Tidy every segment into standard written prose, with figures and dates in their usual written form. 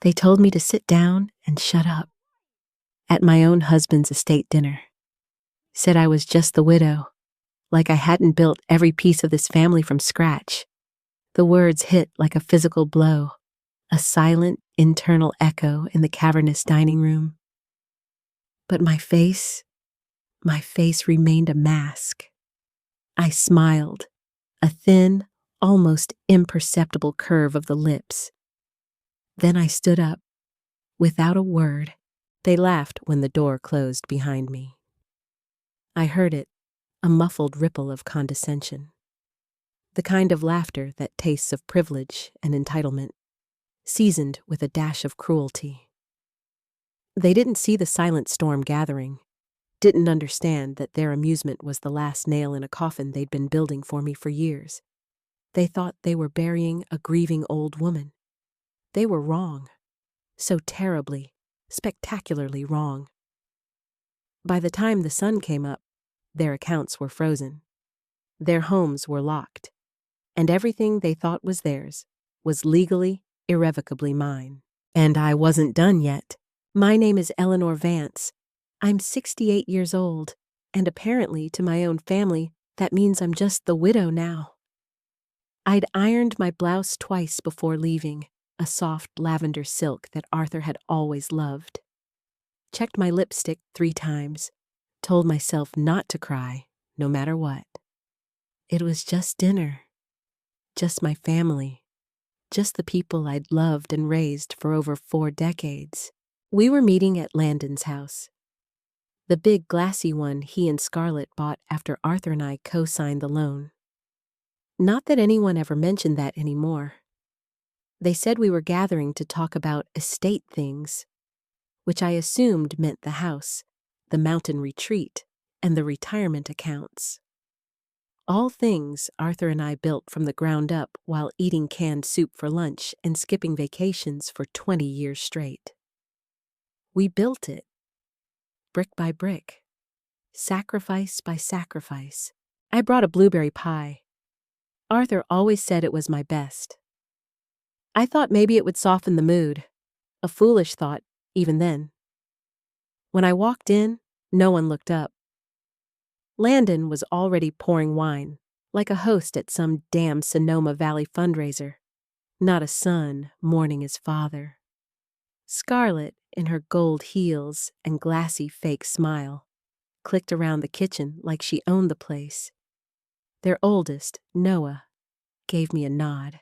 They told me to sit down and shut up. At my own husband's estate dinner. Said I was just the widow, like I hadn't built every piece of this family from scratch. The words hit like a physical blow, a silent, internal echo in the cavernous dining room. But my face remained a mask. I smiled, a thin, almost imperceptible curve of the lips. Then I stood up. Without a word, they laughed when the door closed behind me. I heard it, a muffled ripple of condescension. The kind of laughter that tastes of privilege and entitlement, seasoned with a dash of cruelty. They didn't see the silent storm gathering, didn't understand that their amusement was the last nail in a coffin they'd been building for me for years. They thought they were burying a grieving old woman. They were wrong. So terribly, spectacularly wrong. By the time the sun came up, their accounts were frozen. Their homes were locked, and everything they thought was theirs was legally, irrevocably mine. And I wasn't done yet. My name is Eleanor Vance. I'm 68 years old, and apparently to my own family, that means I'm just the widow now. I'd ironed my blouse twice before leaving, a soft lavender silk that Arthur had always loved. Checked my lipstick 3 times, told myself not to cry, no matter what. It was just dinner, just my family, just the people I'd loved and raised for over 4 decades. We were meeting at Landon's house, the big glassy one he and Scarlett bought after Arthur and I co-signed the loan. Not that anyone ever mentioned that anymore. They said we were gathering to talk about estate things, which I assumed meant the house, the mountain retreat, and the retirement accounts. All things Arthur and I built from the ground up while eating canned soup for lunch and skipping vacations for 20 years straight. We built it, brick by brick, sacrifice by sacrifice. I brought a blueberry pie. Arthur always said it was my best. I thought maybe it would soften the mood, a foolish thought even then. When I walked in, no one looked up. Landon was already pouring wine, like a host at some damn Sonoma Valley fundraiser, not a son mourning his father. Scarlett, in her gold heels and glassy fake smile, clicked around the kitchen like she owned the place. Their oldest, Noah, gave me a nod.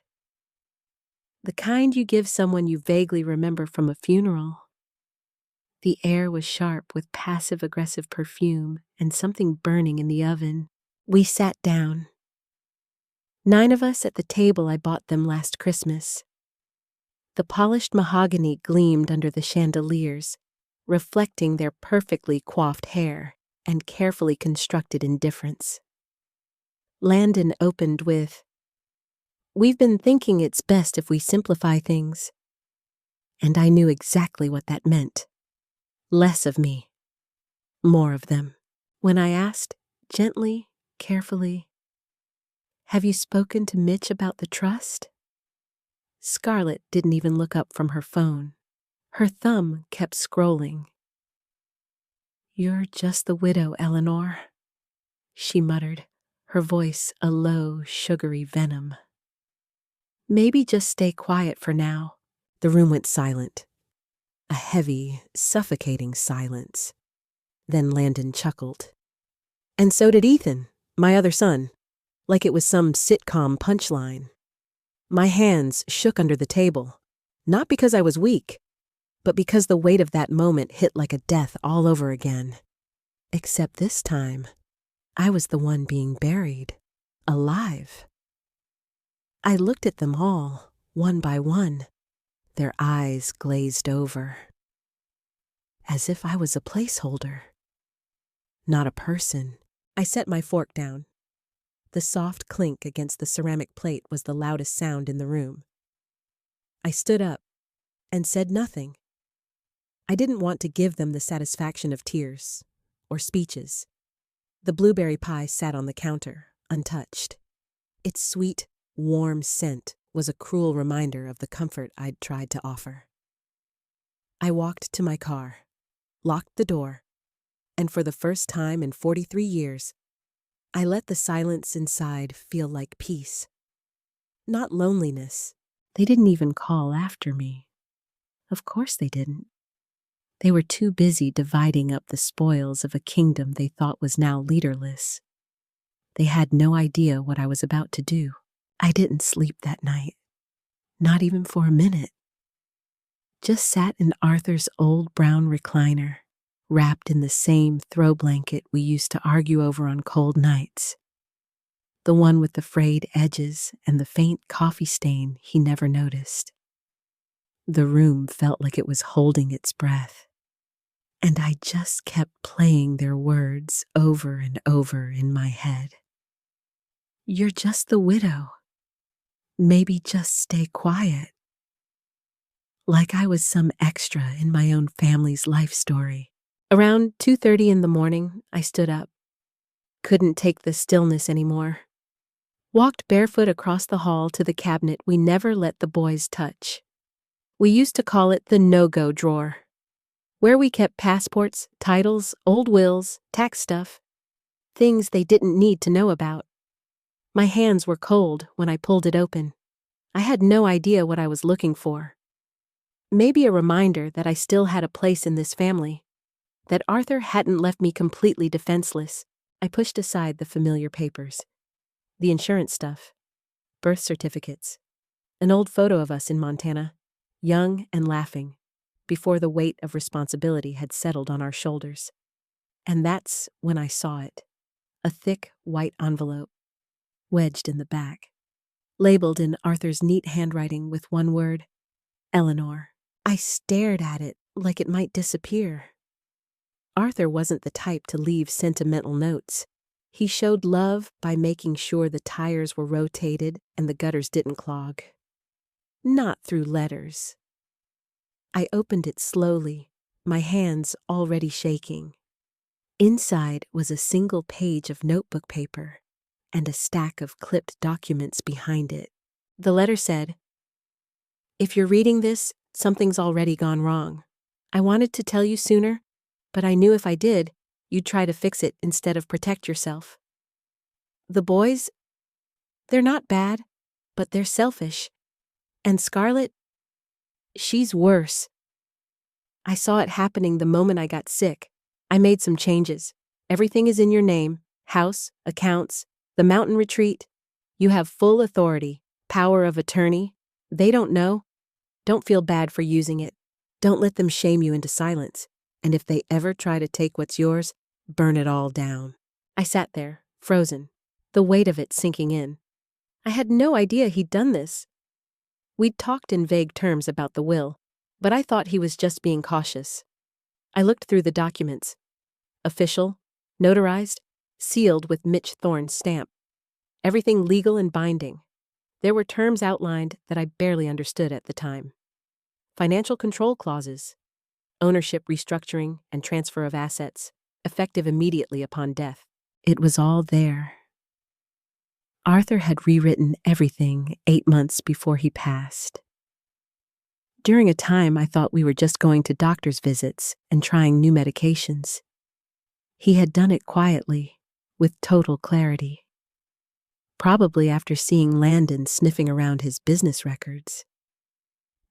The kind you give someone you vaguely remember from a funeral. The air was sharp with passive-aggressive perfume and something burning in the oven. We sat down. 9 of us at the table I bought them last Christmas. The polished mahogany gleamed under the chandeliers, reflecting their perfectly coiffed hair and carefully constructed indifference. Landon opened with, "We've been thinking it's best if we simplify things." And I knew exactly what that meant. Less of me, more of them. When I asked, gently, carefully, "Have you spoken to Mitch about the trust?" Scarlett didn't even look up from her phone. Her thumb kept scrolling. "You're just the widow, Eleanor," she muttered, her voice a low, sugary venom. "Maybe just stay quiet for now." The room went silent. A heavy, suffocating silence. Then Landon chuckled. And so did Ethan, my other son, like it was some sitcom punchline. My hands shook under the table, not because I was weak, but because the weight of that moment hit like a death all over again. Except this time, I was the one being buried, alive. I looked at them all, one by one, their eyes glazed over. As if I was a placeholder. Not a person. I set my fork down. The soft clink against the ceramic plate was the loudest sound in the room. I stood up and said nothing. I didn't want to give them the satisfaction of tears or speeches. The blueberry pie sat on the counter, untouched. Its sweet, warm scent was a cruel reminder of the comfort I'd tried to offer. I walked to my car, locked the door, and for the first time in 43 years, I let the silence inside feel like peace. Not loneliness. They didn't even call after me. Of course they didn't. They were too busy dividing up the spoils of a kingdom they thought was now leaderless. They had no idea what I was about to do. I didn't sleep that night. Not even for a minute. Just sat in Arthur's old brown recliner, wrapped in the same throw blanket we used to argue over on cold nights. The one with the frayed edges and the faint coffee stain he never noticed. The room felt like it was holding its breath, and I just kept playing their words over and over in my head. You're just the widow. Maybe just stay quiet. Like I was some extra in my own family's life story. Around 2:30 in the morning, I stood up. Couldn't take the stillness anymore. Walked barefoot across the hall to the cabinet we never let the boys touch. We used to call it the no-go drawer, where we kept passports, titles, old wills, tax stuff, things they didn't need to know about. My hands were cold when I pulled it open. I had no idea what I was looking for. Maybe a reminder that I still had a place in this family, that Arthur hadn't left me completely defenseless. I pushed aside the familiar papers, the insurance stuff, birth certificates, an old photo of us in Montana, young and laughing, before the weight of responsibility had settled on our shoulders. And that's when I saw it, a thick white envelope, wedged in the back, labeled in Arthur's neat handwriting with one word, Eleanor. I stared at it like it might disappear. Arthur wasn't the type to leave sentimental notes. He showed love by making sure the tires were rotated and the gutters didn't clog. Not through letters. I opened it slowly, my hands already shaking. Inside was a single page of notebook paper and a stack of clipped documents behind it. The letter said, "If you're reading this, something's already gone wrong. I wanted to tell you sooner, but I knew if I did, you'd try to fix it instead of protect yourself. The boys, they're not bad, but they're selfish. And Scarlett, she's worse. I saw it happening the moment I got sick. I made some changes. Everything is in your name, house, accounts, the mountain retreat. You have full authority, power of attorney. They don't know. Don't feel bad for using it. Don't let them shame you into silence. And if they ever try to take what's yours, burn it all down." I sat there, frozen, the weight of it sinking in. I had no idea he'd done this. We'd talked in vague terms about the will, but I thought he was just being cautious. I looked through the documents. Official, notarized, sealed with Mitch Thorne's stamp. Everything legal and binding. There were terms outlined that I barely understood at the time. Financial control clauses, ownership restructuring and transfer of assets, effective immediately upon death. It was all there. Arthur had rewritten everything 8 months before he passed. During a time I thought we were just going to doctor's visits and trying new medications. He had done it quietly, with total clarity. Probably after seeing Landon sniffing around his business records.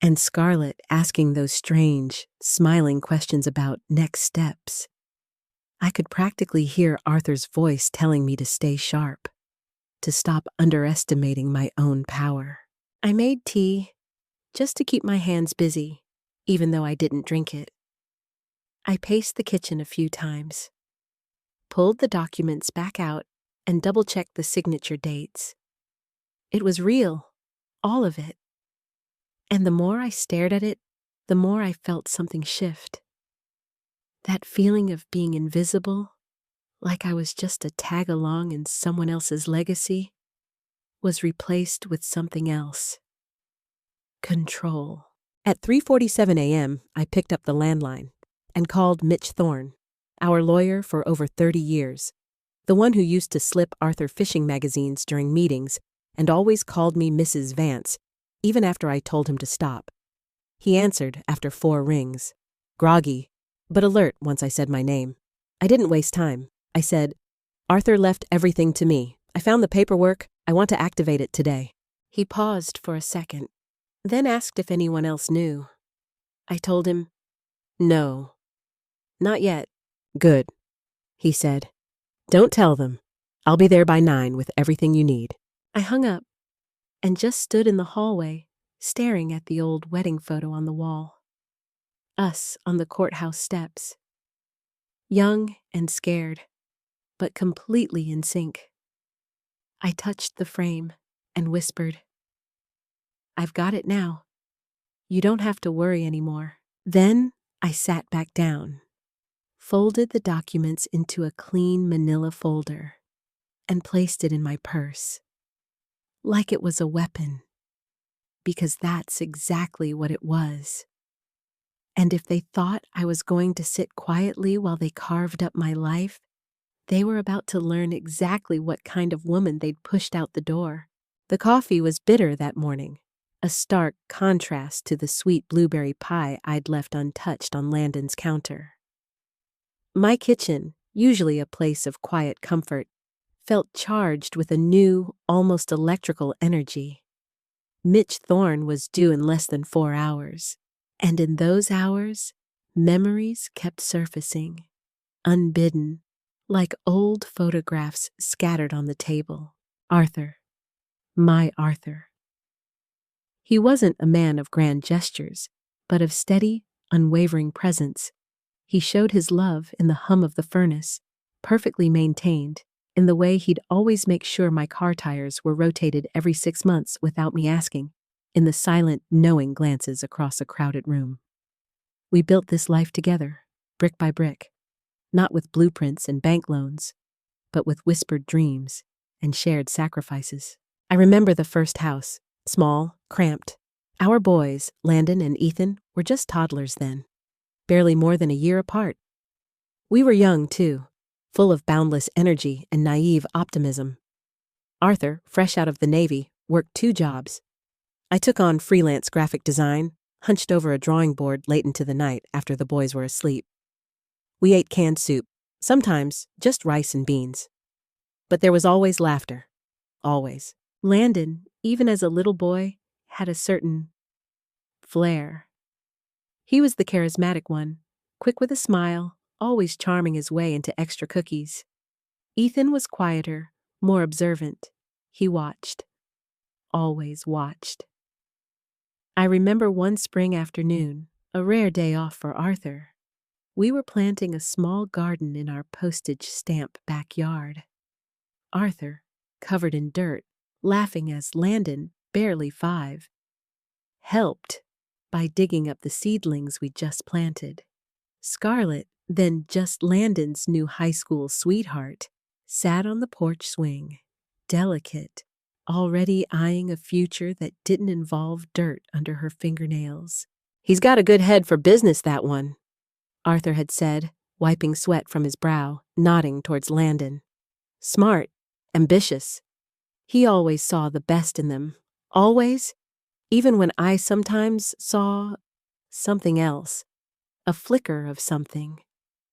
And Scarlett asking those strange, smiling questions about next steps. I could practically hear Arthur's voice telling me to stay sharp, to stop underestimating my own power. I made tea, just to keep my hands busy, even though I didn't drink it. I paced the kitchen a few times, pulled the documents back out, and double-checked the signature dates. It was real, all of it. And the more I stared at it, the more I felt something shift. That feeling of being invisible, like I was just a tag-along in someone else's legacy, was replaced with something else. Control. At 3:47 a.m., I picked up the landline and called Mitch Thorne, our lawyer for over 30 years, the one who used to slip Arthur fishing magazines during meetings and always called me Mrs. Vance, even after I told him to stop. He answered after 4 rings. groggy, but alert once I said my name. I didn't waste time. I said, "Arthur left everything to me. I found the paperwork. I want to activate it today." He paused for a second, then asked if anyone else knew. I told him, "No, not yet." "Good," he said. "Don't tell them. I'll be there by 9 with everything you need." I hung up and just stood in the hallway, staring at the old wedding photo on the wall. Us on the courthouse steps. Young and scared, but completely in sync. I touched the frame and whispered, "I've got it now. You don't have to worry anymore." Then I sat back down, folded the documents into a clean manila folder, and placed it in my purse. Like it was a weapon, because that's exactly what it was. And if they thought I was going to sit quietly while they carved up my life, they were about to learn exactly what kind of woman they'd pushed out the door. The coffee was bitter that morning, a stark contrast to the sweet blueberry pie I'd left untouched on Landon's counter. My kitchen, usually a place of quiet comfort, felt charged with a new, almost electrical energy. Mitch Thorne was due in less than 4 hours, and in those hours, memories kept surfacing, unbidden, like old photographs scattered on the table. Arthur. My Arthur. He wasn't a man of grand gestures, but of steady, unwavering presence. He showed his love in the hum of the furnace, perfectly maintained, in the way he'd always make sure my car tires were rotated every 6 months without me asking, in the silent, knowing glances across a crowded room. We built this life together, brick by brick, not with blueprints and bank loans, but with whispered dreams and shared sacrifices. I remember the first house, small, cramped. Our boys, Landon and Ethan, were just toddlers then, barely more than a year apart. We were young, too, full of boundless energy and naive optimism. Arthur, fresh out of the Navy, worked 2 jobs. I took on freelance graphic design, hunched over a drawing board late into the night after the boys were asleep. We ate canned soup, sometimes just rice and beans. But there was always laughter. Always. Landon, even as a little boy, had a certain flair. He was the charismatic one, quick with a smile, always charming his way into extra cookies. Ethan was quieter, more observant. He watched. Always watched. I remember one spring afternoon, a rare day off for Arthur. We were planting a small garden in our postage stamp backyard. Arthur, covered in dirt, laughing as Landon, barely 5, helped by digging up the seedlings we'd just planted. Scarlett, then just Landon's new high school sweetheart, sat on the porch swing, delicate, already eyeing a future that didn't involve dirt under her fingernails. "He's got a good head for business, that one," Arthur had said, wiping sweat from his brow, nodding towards Landon. "Smart, ambitious. He always saw the best in them. Always, even when I sometimes saw something else. A flicker of something.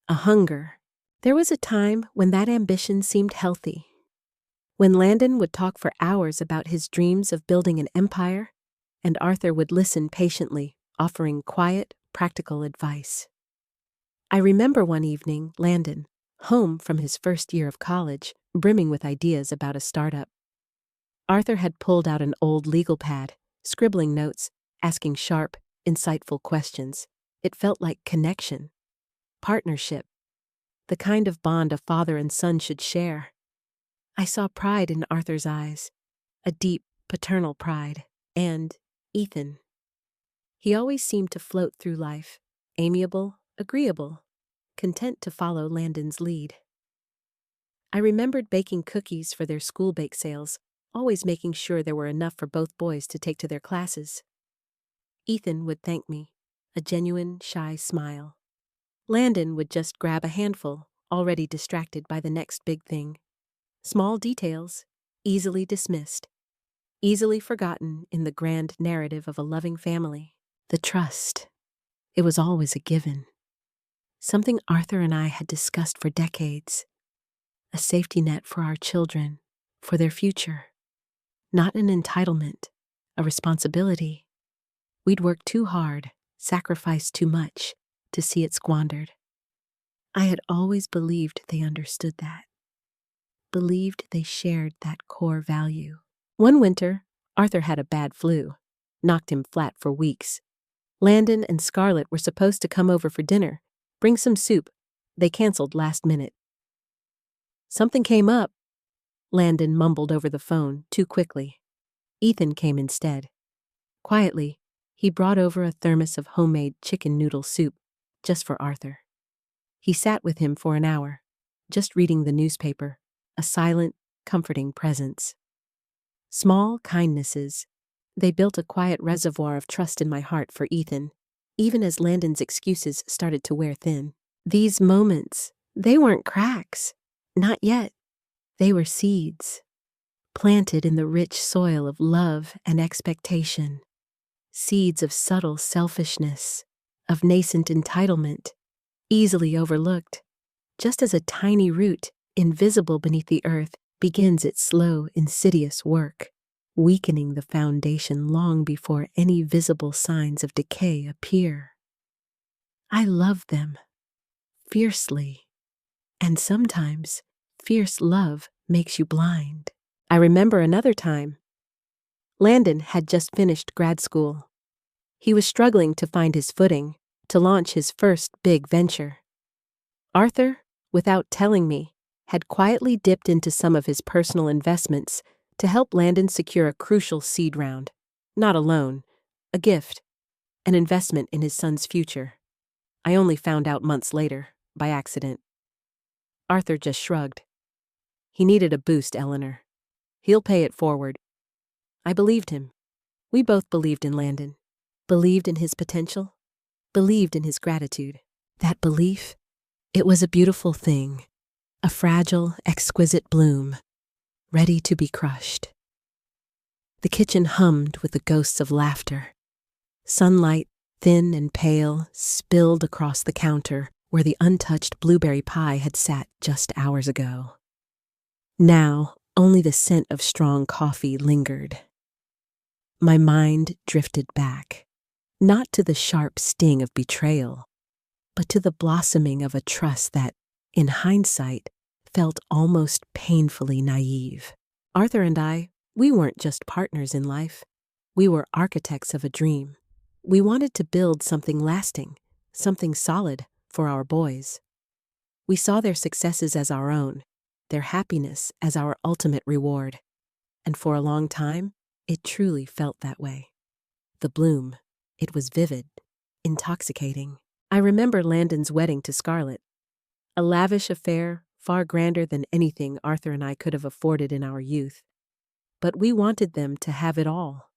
A hunger. There was a time when that ambition seemed healthy. When Landon would talk for hours about his dreams of building an empire, and Arthur would listen patiently, offering quiet, practical advice. I remember one evening, Landon, home from his first year of college, brimming with ideas about a startup. Arthur had pulled out an old legal pad, scribbling notes, asking sharp, insightful questions. It felt like connection, partnership, the kind of bond a father and son should share. I saw pride in Arthur's eyes, a deep, paternal pride, and Ethan. He always seemed to float through life, amiable, agreeable, content to follow Landon's lead. I remembered baking cookies for their school bake sales, always making sure there were enough for both boys to take to their classes. Ethan would thank me, a genuine, shy smile. Landon would just grab a handful, already distracted by the next big thing. Small details, easily dismissed, easily forgotten in the grand narrative of a loving family. The trust. It was always a given. something Arthur and I had discussed for decades. A safety net for our children, for their future. Not an entitlement, a responsibility. We'd worked too hard, sacrificed too much, to see it squandered. I had always believed they understood that. Believed they shared that core value. One winter, Arthur had a bad flu, knocked him flat for weeks. Landon and Scarlett were supposed to come over for dinner, bring some soup. They canceled last minute. Something came up, Landon mumbled over the phone too quickly. Ethan came instead. Quietly, he brought over a thermos of homemade chicken noodle soup, just for Arthur. He sat with him for an hour, just reading the newspaper, a silent, comforting presence. Small kindnesses. They built a quiet reservoir of trust in my heart for Ethan, even as Landon's excuses started to wear thin. These moments, they weren't cracks. Not yet. They were seeds, planted in the rich soil of love and expectation. Seeds of subtle selfishness, of nascent entitlement, easily overlooked, just as a tiny root, invisible beneath the earth, begins its slow, insidious work, weakening the foundation long before any visible signs of decay appear. I love them, fiercely, and sometimes fierce love makes you blind. I remember another time. Landon had just finished grad school. He was struggling to find his footing, to launch his first big venture. Arthur, without telling me, had quietly dipped into some of his personal investments to help Landon secure a crucial seed round. Not a loan, a gift, an investment in his son's future. I only found out months later, by accident. Arthur just shrugged. He needed a boost, Eleanor. He'll pay it forward. I believed him. We both believed in Landon. Believed in his potential. Believed in his gratitude. That belief, it was a beautiful thing. A fragile, exquisite bloom, ready to be crushed. The kitchen hummed with the ghosts of laughter. Sunlight, thin and pale, spilled across the counter where the untouched blueberry pie had sat just hours ago. Now, only the scent of strong coffee lingered. My mind drifted back, not to the sharp sting of betrayal, but to the blossoming of a trust that, in hindsight, felt almost painfully naive. Arthur and I, we weren't just partners in life. We were architects of a dream. We wanted to build something lasting, something solid for our boys. We saw their successes as our own, their happiness as our ultimate reward. And for a long time, it truly felt that way. The bloom, it was vivid, intoxicating. I remember Landon's wedding to Scarlett, a lavish affair far grander than anything Arthur and I could have afforded in our youth. But we wanted them to have it all.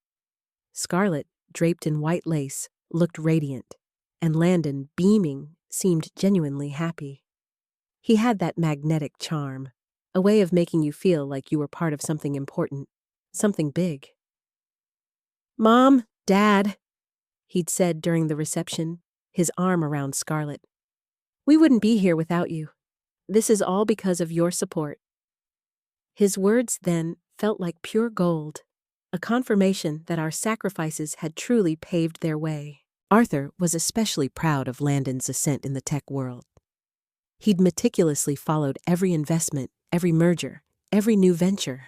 Scarlett, draped in white lace, looked radiant, and Landon, beaming, seemed genuinely happy. He had that magnetic charm, a way of making you feel like you were part of something important, something big. "Mom, Dad," he'd said during the reception, his arm around Scarlett. "We wouldn't be here without you. This is all because of your support." His words then felt like pure gold, a confirmation that our sacrifices had truly paved their way. Arthur was especially proud of Landon's ascent in the tech world. He'd meticulously followed every investment, every merger, every new venture.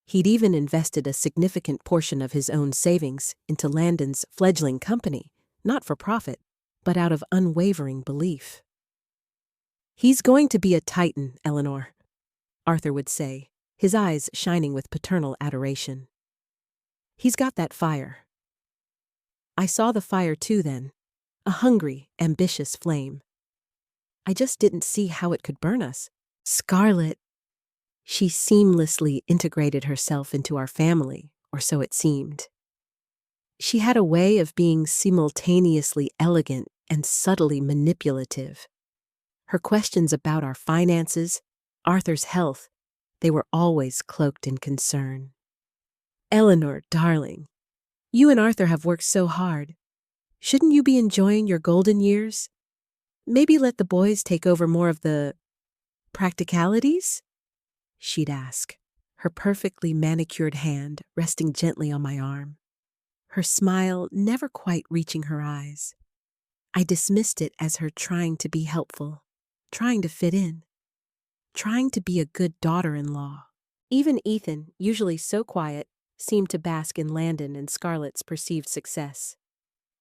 He'd even invested a significant portion of his own savings into Landon's fledgling company, not for profit, but out of unwavering belief. "He's going to be a titan, Eleanor," Arthur would say, his eyes shining with paternal adoration. "He's got that fire." I saw the fire too then, a hungry, ambitious flame. I just didn't see how it could burn us. Scarlett, she seamlessly integrated herself into our family, or so it seemed. She had a way of being simultaneously elegant and subtly manipulative. Her questions about our finances, Arthur's health, they were always cloaked in concern. "Eleanor, darling, you and Arthur have worked so hard. Shouldn't you be enjoying your golden years? Maybe let the boys take over more of the practicalities? She'd ask, her perfectly manicured hand resting gently on my arm, her smile never quite reaching her eyes. I dismissed it as her trying to be helpful, trying to fit in, trying to be a good daughter-in-law. Even Ethan, usually so quiet, seemed to bask in Landon and Scarlett's perceived success.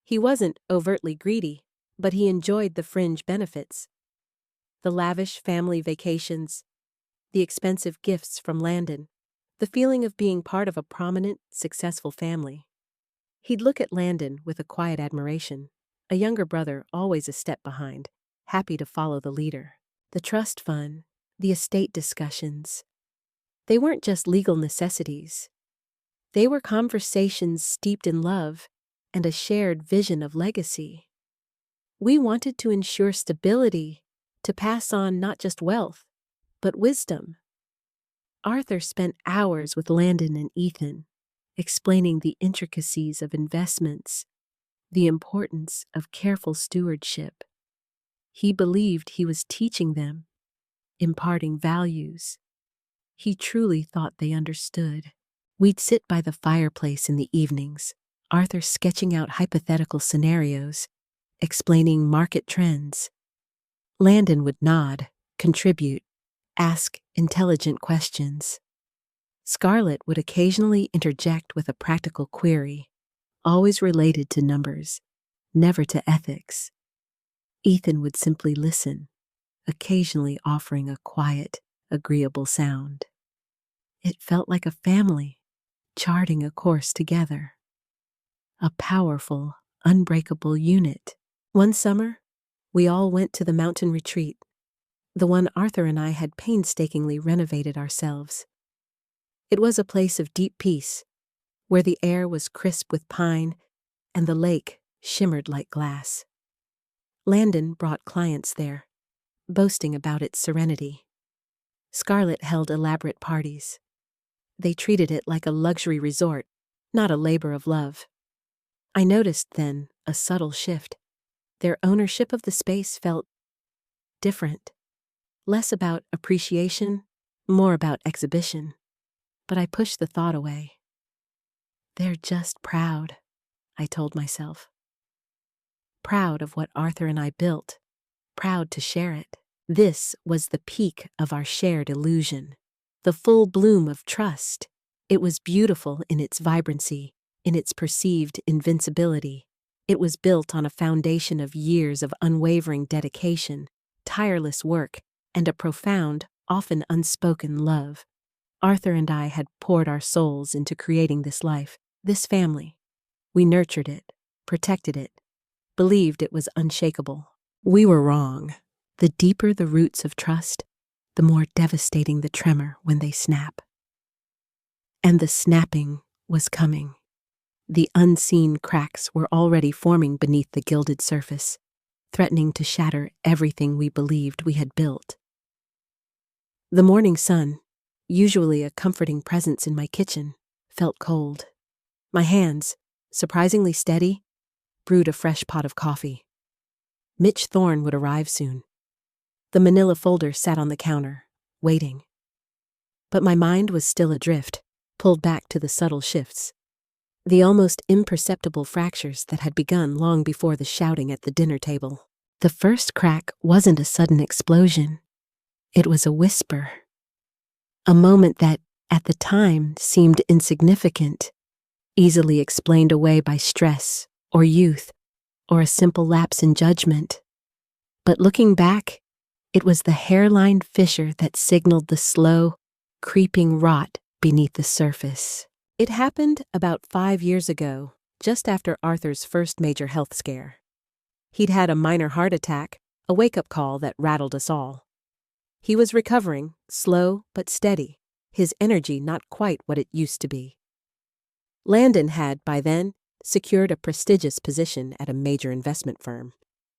He wasn't overtly greedy, but he enjoyed the fringe benefits. The lavish family vacations, the expensive gifts from Landon, the feeling of being part of a prominent, successful family. He'd look at Landon with a quiet admiration, a younger brother always a step behind, happy to follow the leader. The trust fund, the estate discussions, they weren't just legal necessities. They were conversations steeped in love and a shared vision of legacy. We wanted to ensure stability, to pass on not just wealth, but wisdom. Arthur spent hours with Landon and Ethan, explaining the intricacies of investments, the importance of careful stewardship. He believed he was teaching them, imparting values. He truly thought they understood. We'd sit by the fireplace in the evenings, Arthur sketching out hypothetical scenarios, explaining market trends. Landon would nod, contribute, ask intelligent questions. Scarlett would occasionally interject with a practical query, always related to numbers, never to ethics. Ethan would simply listen, occasionally offering a quiet, agreeable sound. It felt like a family, charting a course together. A powerful, unbreakable unit. One summer, we all went to the mountain retreat, the one Arthur and I had painstakingly renovated ourselves. It was a place of deep peace, where the air was crisp with pine and the lake shimmered like glass. Landon brought clients there, boasting about its serenity. Scarlett held elaborate parties. They treated it like a luxury resort, not a labor of love. I noticed then a subtle shift. Their ownership of the space felt different, less about appreciation, more about exhibition. But I pushed the thought away. They're just proud, I told myself. Proud of what Arthur and I built, proud to share it. This was the peak of our shared illusion, the full bloom of trust. It was beautiful in its vibrancy, in its perceived invincibility. It was built on a foundation of years of unwavering dedication, tireless work, and a profound, often unspoken love. Arthur and I had poured our souls into creating this life, this family. We nurtured it, protected it, believed it was unshakable. We were wrong. The deeper the roots of trust, the more devastating the tremor when they snap. And the snapping was coming. The unseen cracks were already forming beneath the gilded surface, threatening to shatter everything we believed we had built. The morning sun, usually a comforting presence in my kitchen, felt cold. My hands, surprisingly steady, brewed a fresh pot of coffee. Mitch Thorne would arrive soon. The manila folder sat on the counter, waiting. But my mind was still adrift, pulled back to the subtle shifts, the almost imperceptible fractures that had begun long before the shouting at the dinner table. The first crack wasn't a sudden explosion. It was a whisper. A moment that, at the time, seemed insignificant, easily explained away by stress or youth or a simple lapse in judgment. But looking back, it was the hairline fissure that signaled the slow, creeping rot beneath the surface. It happened about 5 years ago, just after Arthur's first major health scare. He'd had a minor heart attack, a wake-up call that rattled us all. He was recovering, slow but steady, his energy not quite what it used to be. Landon had, by then, secured a prestigious position at a major investment firm.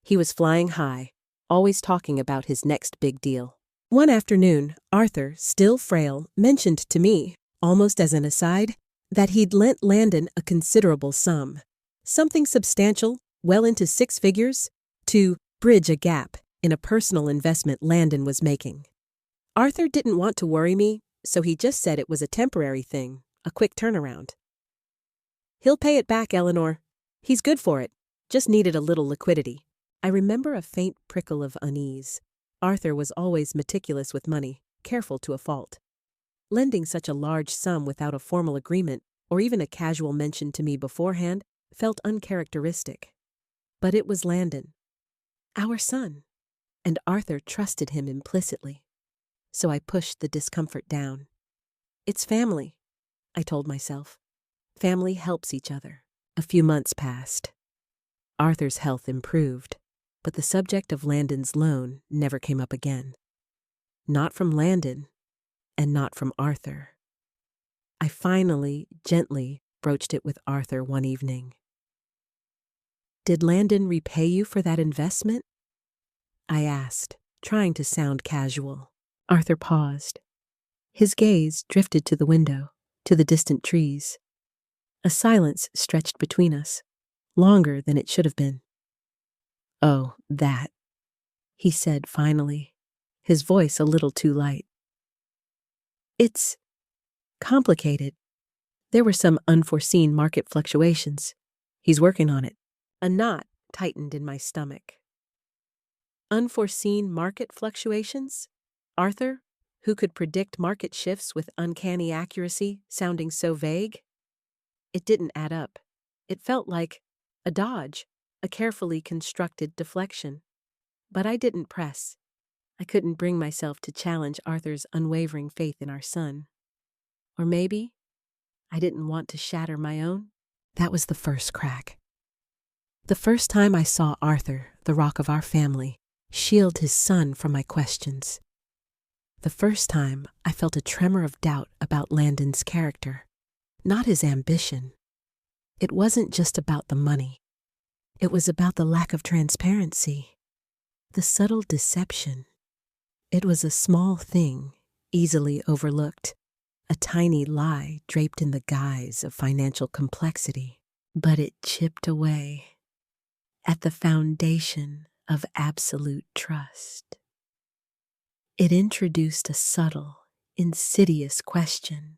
He was flying high, always talking about his next big deal. One afternoon, Arthur, still frail, mentioned to me, almost as an aside, that he'd lent Landon a considerable sum, something substantial, well into 6 figures, to bridge a gap in a personal investment Landon was making. Arthur didn't want to worry me, so he just said it was a temporary thing, a quick turnaround. "He'll pay it back, Eleanor. He's good for it. Just needed a little liquidity." I remember a faint prickle of unease. Arthur was always meticulous with money, careful to a fault. Lending such a large sum without a formal agreement, or even a casual mention to me beforehand, felt uncharacteristic. But it was Landon, our son, and Arthur trusted him implicitly. So I pushed the discomfort down. "It's family," I told myself. Family helps each other. A few months passed. Arthur's health improved, but the subject of Landon's loan never came up again. Not from Landon, and not from Arthur. I finally, gently, broached it with Arthur one evening. "Did Landon repay you for that investment?" I asked, trying to sound casual. Arthur paused. His gaze drifted to the window, to the distant trees. A silence stretched between us, longer than it should have been. "Oh, that," he said finally, his voice a little too light. "It's complicated. There were some unforeseen market fluctuations. He's working on it." A knot tightened in my stomach. Unforeseen market fluctuations? Arthur, who could predict market shifts with uncanny accuracy, sounding so vague? It didn't add up. It felt like a dodge, a carefully constructed deflection. But I didn't press. I couldn't bring myself to challenge Arthur's unwavering faith in our son. Or maybe I didn't want to shatter my own. That was the first crack. The first time I saw Arthur, the rock of our family, shield his son from my questions. The first time I felt a tremor of doubt about Landon's character, not his ambition. It wasn't just about the money. It was about the lack of transparency, the subtle deception. It was a small thing, easily overlooked, a tiny lie draped in the guise of financial complexity, but it chipped away at the foundation of absolute trust. It introduced a subtle, insidious question.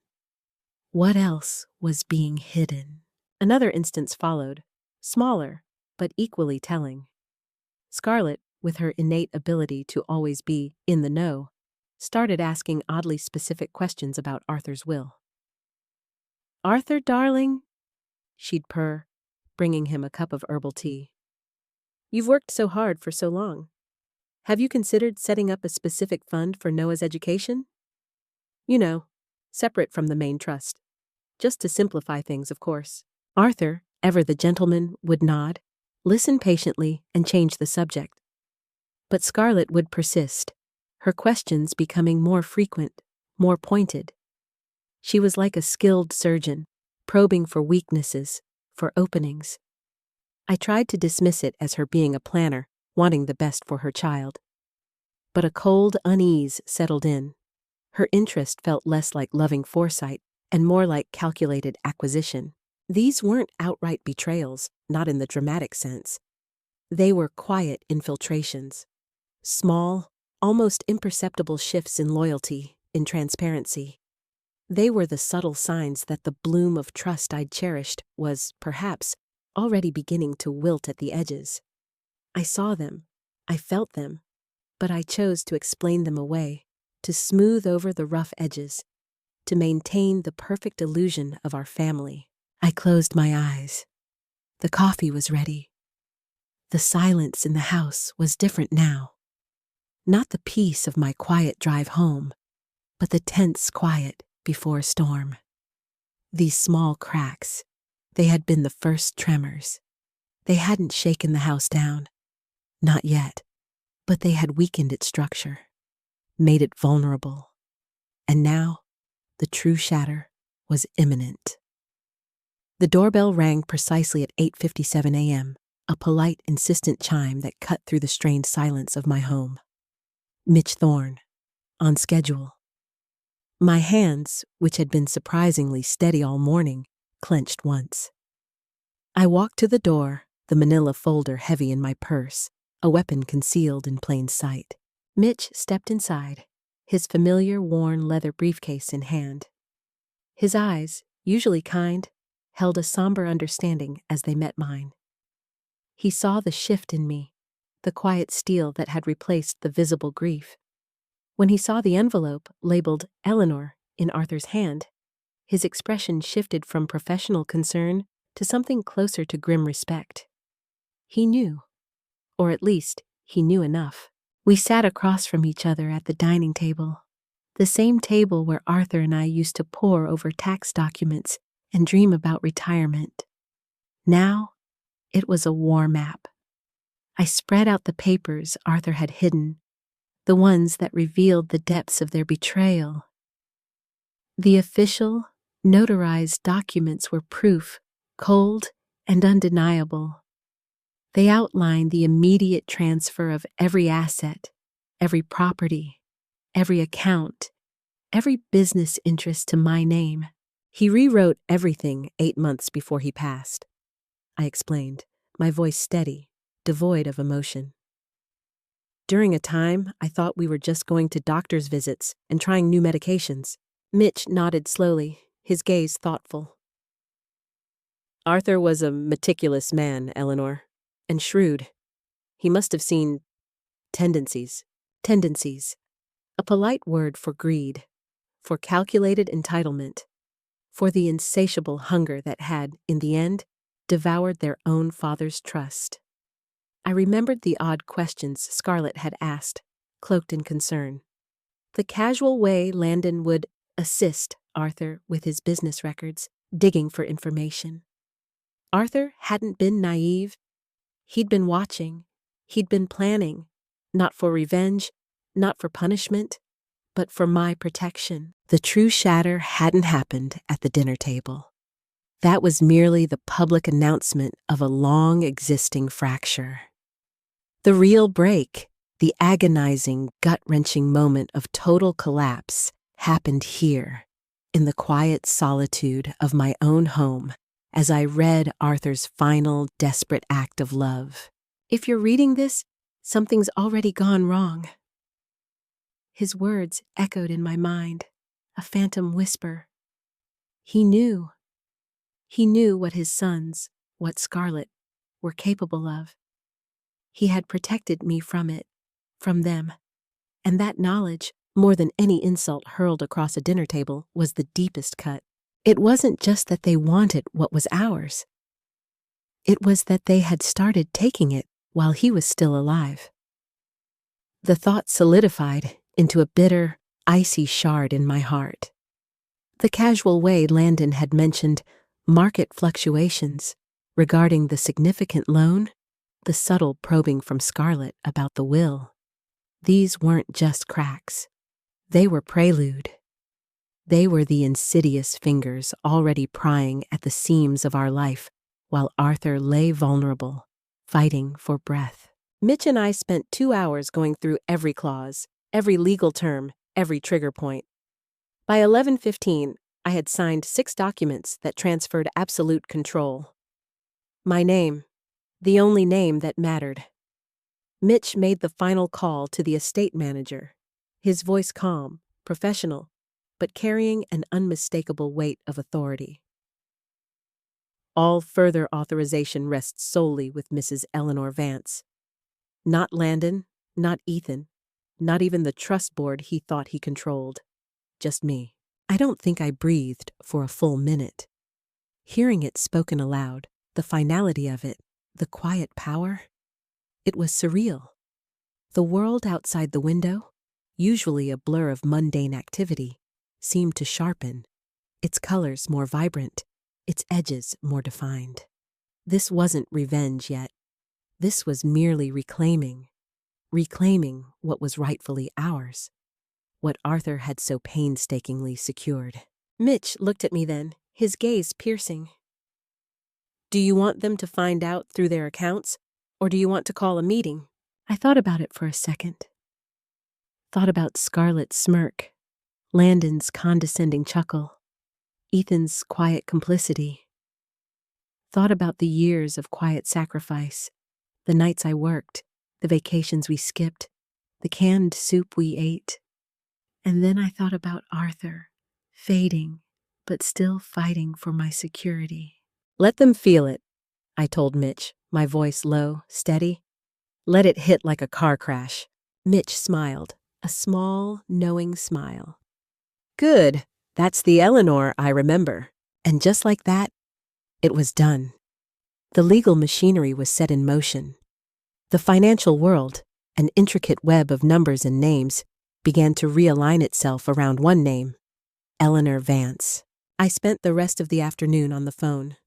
What else was being hidden? Another instance followed, smaller, but equally telling. Scarlett, with her innate ability to always be in the know, started asking oddly specific questions about Arthur's will. "Arthur, darling," she'd purr, bringing him a cup of herbal tea. "You've worked so hard for so long. Have you considered setting up a specific fund for Noah's education? You know, separate from the main trust. Just to simplify things, of course." Arthur, ever the gentleman, would nod, listen patiently, and change the subject. But Scarlett would persist, her questions becoming more frequent, more pointed. She was like a skilled surgeon, probing for weaknesses, for openings. I tried to dismiss it as her being a planner, wanting the best for her child. But a cold unease settled in. Her interest felt less like loving foresight and more like calculated acquisition. These weren't outright betrayals, not in the dramatic sense. They were quiet infiltrations. Small, almost imperceptible shifts in loyalty, in transparency. They were the subtle signs that the bloom of trust I'd cherished was, perhaps, already beginning to wilt at the edges. I saw them, I felt them, but I chose to explain them away, to smooth over the rough edges, to maintain the perfect illusion of our family. I closed my eyes. The coffee was ready. The silence in the house was different now. Not the peace of my quiet drive home, but the tense quiet before a storm. These small cracks, they had been the first tremors. They hadn't shaken the house down. Not yet, but they had weakened its structure, made it vulnerable. And now, the true shatter was imminent. The doorbell rang precisely at 8:57 a.m., a polite, insistent chime that cut through the strained silence of my home. Mitch Thorne, on schedule. My hands, which had been surprisingly steady all morning, clenched once. I walked to the door, the manila folder heavy in my purse, a weapon concealed in plain sight. Mitch stepped inside, his familiar worn leather briefcase in hand. His eyes, usually kind, held a somber understanding as they met mine. He saw the shift in me, the quiet steel that had replaced the visible grief. When he saw the envelope labeled Eleanor in Arthur's hand, his expression shifted from professional concern to something closer to grim respect. He knew, or at least he knew enough. We sat across from each other at the dining table, the same table where Arthur and I used to pore over tax documents and dream about retirement. Now, it was a war map. I spread out the papers Arthur had hidden, the ones that revealed the depths of their betrayal. The official, notarized documents were proof, cold and undeniable. They outlined the immediate transfer of every asset, every property, every account, every business interest to my name. He rewrote everything 8 months before he passed, I explained, my voice steady, devoid of emotion. During a time, I thought we were just going to doctor's visits and trying new medications. Mitch nodded slowly, his gaze thoughtful. Arthur was a meticulous man, Eleanor, and shrewd. He must have seen tendencies, a polite word for greed, for calculated entitlement, for the insatiable hunger that had, in the end, devoured their own father's trust. I remembered the odd questions Scarlett had asked, cloaked in concern. The casual way Landon would assist Arthur with his business records, digging for information. Arthur hadn't been naive. He'd been watching. He'd been planning, not for revenge, not for punishment, but for my protection. The true shatter hadn't happened at the dinner table. That was merely the public announcement of a long-existing fracture. The real break, the agonizing, gut-wrenching moment of total collapse, happened here, in the quiet solitude of my own home, as I read Arthur's final, desperate act of love. If you're reading this, something's already gone wrong. His words echoed in my mind, a phantom whisper. He knew. He knew what his sons, what Scarlett, were capable of. He had protected me from it, from them, and that knowledge, more than any insult hurled across a dinner table, was the deepest cut. It wasn't just that they wanted what was ours. It was that they had started taking it while he was still alive. The thought solidified into a bitter, icy shard in my heart. The casual way Landon had mentioned market fluctuations regarding the significant loan, the subtle probing from Scarlett about the will. These weren't just cracks. They were prelude. They were the insidious fingers already prying at the seams of our life while Arthur lay vulnerable, fighting for breath. Mitch and I spent 2 hours going through every clause, every legal term, every trigger point. By 11:15, I had signed 6 documents that transferred absolute control. My name, the only name that mattered. Mitch made the final call to the estate manager, his voice calm, professional, but carrying an unmistakable weight of authority. All further authorization rests solely with Mrs. Eleanor Vance. Not Landon, not Ethan, not even the trust board he thought he controlled. Just me. I don't think I breathed for a full minute. Hearing it spoken aloud, the finality of it, the quiet power, it was surreal. The world outside the window, usually a blur of mundane activity, seemed to sharpen, its colors more vibrant, its edges more defined. This wasn't revenge yet. This was merely reclaiming what was rightfully ours, what Arthur had so painstakingly secured. Mitch looked at me then, his gaze piercing. Do you want them to find out through their accounts, or do you want to call a meeting? I thought about it for a second. Thought about Scarlett's smirk, Landon's condescending chuckle, Ethan's quiet complicity. Thought about the years of quiet sacrifice, the nights I worked, the vacations we skipped, the canned soup we ate. And then I thought about Arthur, fading, but still fighting for my security. Let them feel it, I told Mitch, my voice low, steady. Let it hit like a car crash. Mitch smiled, a small, knowing smile. Good, that's the Eleanor I remember. And just like that, it was done. The legal machinery was set in motion. The financial world, an intricate web of numbers and names, began to realign itself around one name, Eleanor Vance. I spent the rest of the afternoon on the phone.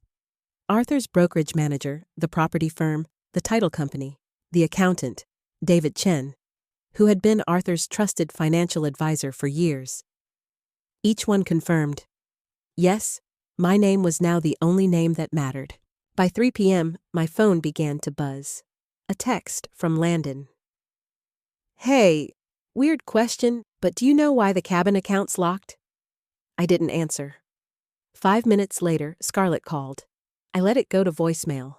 Arthur's brokerage manager, the property firm, the title company, the accountant, David Chen, who had been Arthur's trusted financial advisor for years. Each one confirmed, yes, my name was now the only name that mattered. By 3 p.m., my phone began to buzz. A text from Landon. Hey, weird question, but do you know why the cabin account's locked? I didn't answer. 5 minutes later, Scarlett called. I let it go to voicemail.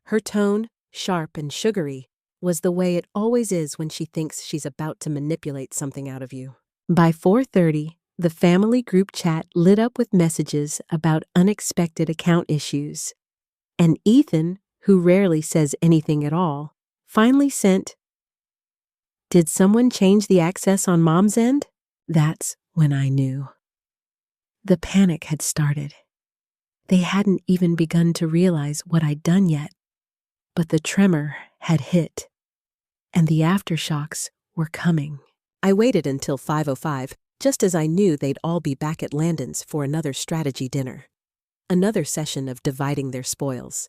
Her tone, sharp and sugary, was the way it always is when she thinks she's about to manipulate something out of you. By 4:30, the family group chat lit up with messages about unexpected account issues. And Ethan, who rarely says anything at all, finally sent, "Did someone change the access on Mom's end?" That's when I knew. The panic had started. They hadn't even begun to realize what I'd done yet, but the tremor had hit, and the aftershocks were coming. I waited until 5:05, just as I knew they'd all be back at Landon's for another strategy dinner. Another session of dividing their spoils.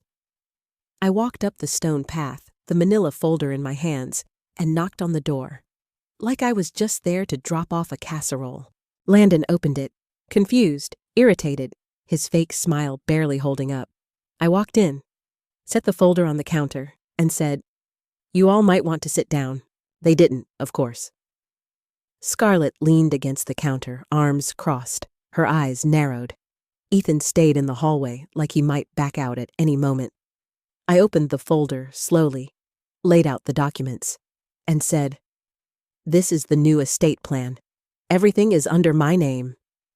I walked up the stone path, the manila folder in my hands, and knocked on the door, like I was just there to drop off a casserole. Landon opened it, confused, irritated, his fake smile barely holding up. I walked in, set the folder on the counter, and said, "You all might want to sit down." They didn't, of course. Scarlett leaned against the counter, arms crossed, her eyes narrowed. Ethan stayed in the hallway like he might back out at any moment. I opened the folder slowly, laid out the documents, and said, "This is the new estate plan. Everything is under my name.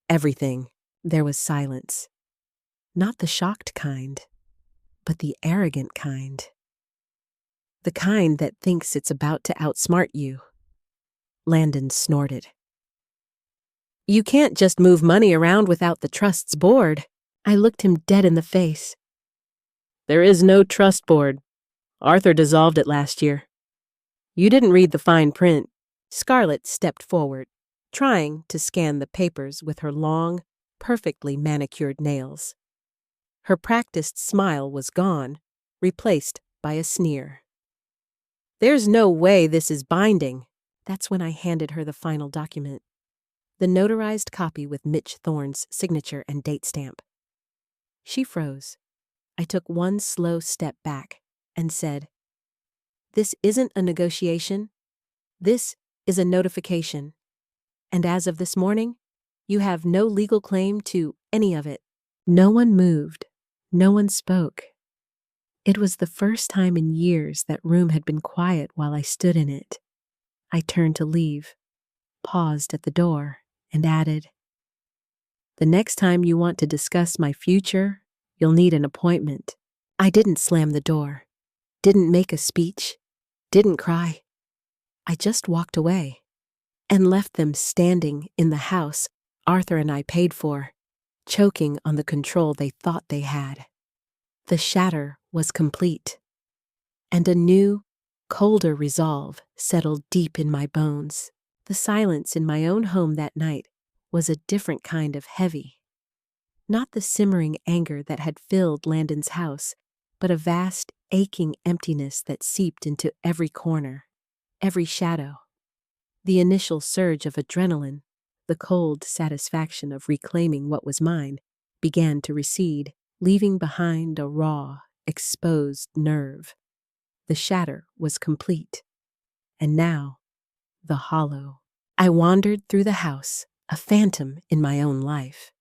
Everything." There was silence. Not the shocked kind, but the arrogant kind. The kind that thinks it's about to outsmart you. Landon snorted. "You can't just move money around without the trust's board." I looked him dead in the face. "There is no trust board. Arthur dissolved it last year. You didn't read the fine print." Scarlett stepped forward, trying to scan the papers with her long, perfectly manicured nails. Her practiced smile was gone, replaced by a sneer. "There's no way this is binding." That's when I handed her the final document, the notarized copy with Mitch Thorne's signature and date stamp. She froze. I took one slow step back and said, "This isn't a negotiation. This is a notification. And as of this morning, you have no legal claim to any of it." No one moved. No one spoke. It was the first time in years that room had been quiet while I stood in it. I turned to leave, paused at the door, and added, "The next time you want to discuss my future, you'll need an appointment." I didn't slam the door, didn't make a speech, didn't cry. I just walked away and left them standing in the house Arthur and I paid for, choking on the control they thought they had. The shatter was complete, and a new, colder resolve settled deep in my bones. The silence in my own home that night was a different kind of heavy. Not the simmering anger that had filled Landon's house, but a vast, aching emptiness that seeped into every corner, every shadow. The initial surge of adrenaline, the cold satisfaction of reclaiming what was mine, began to recede, leaving behind a raw, exposed nerve. The shatter was complete. And now, the hollow. I wandered through the house, a phantom in my own life.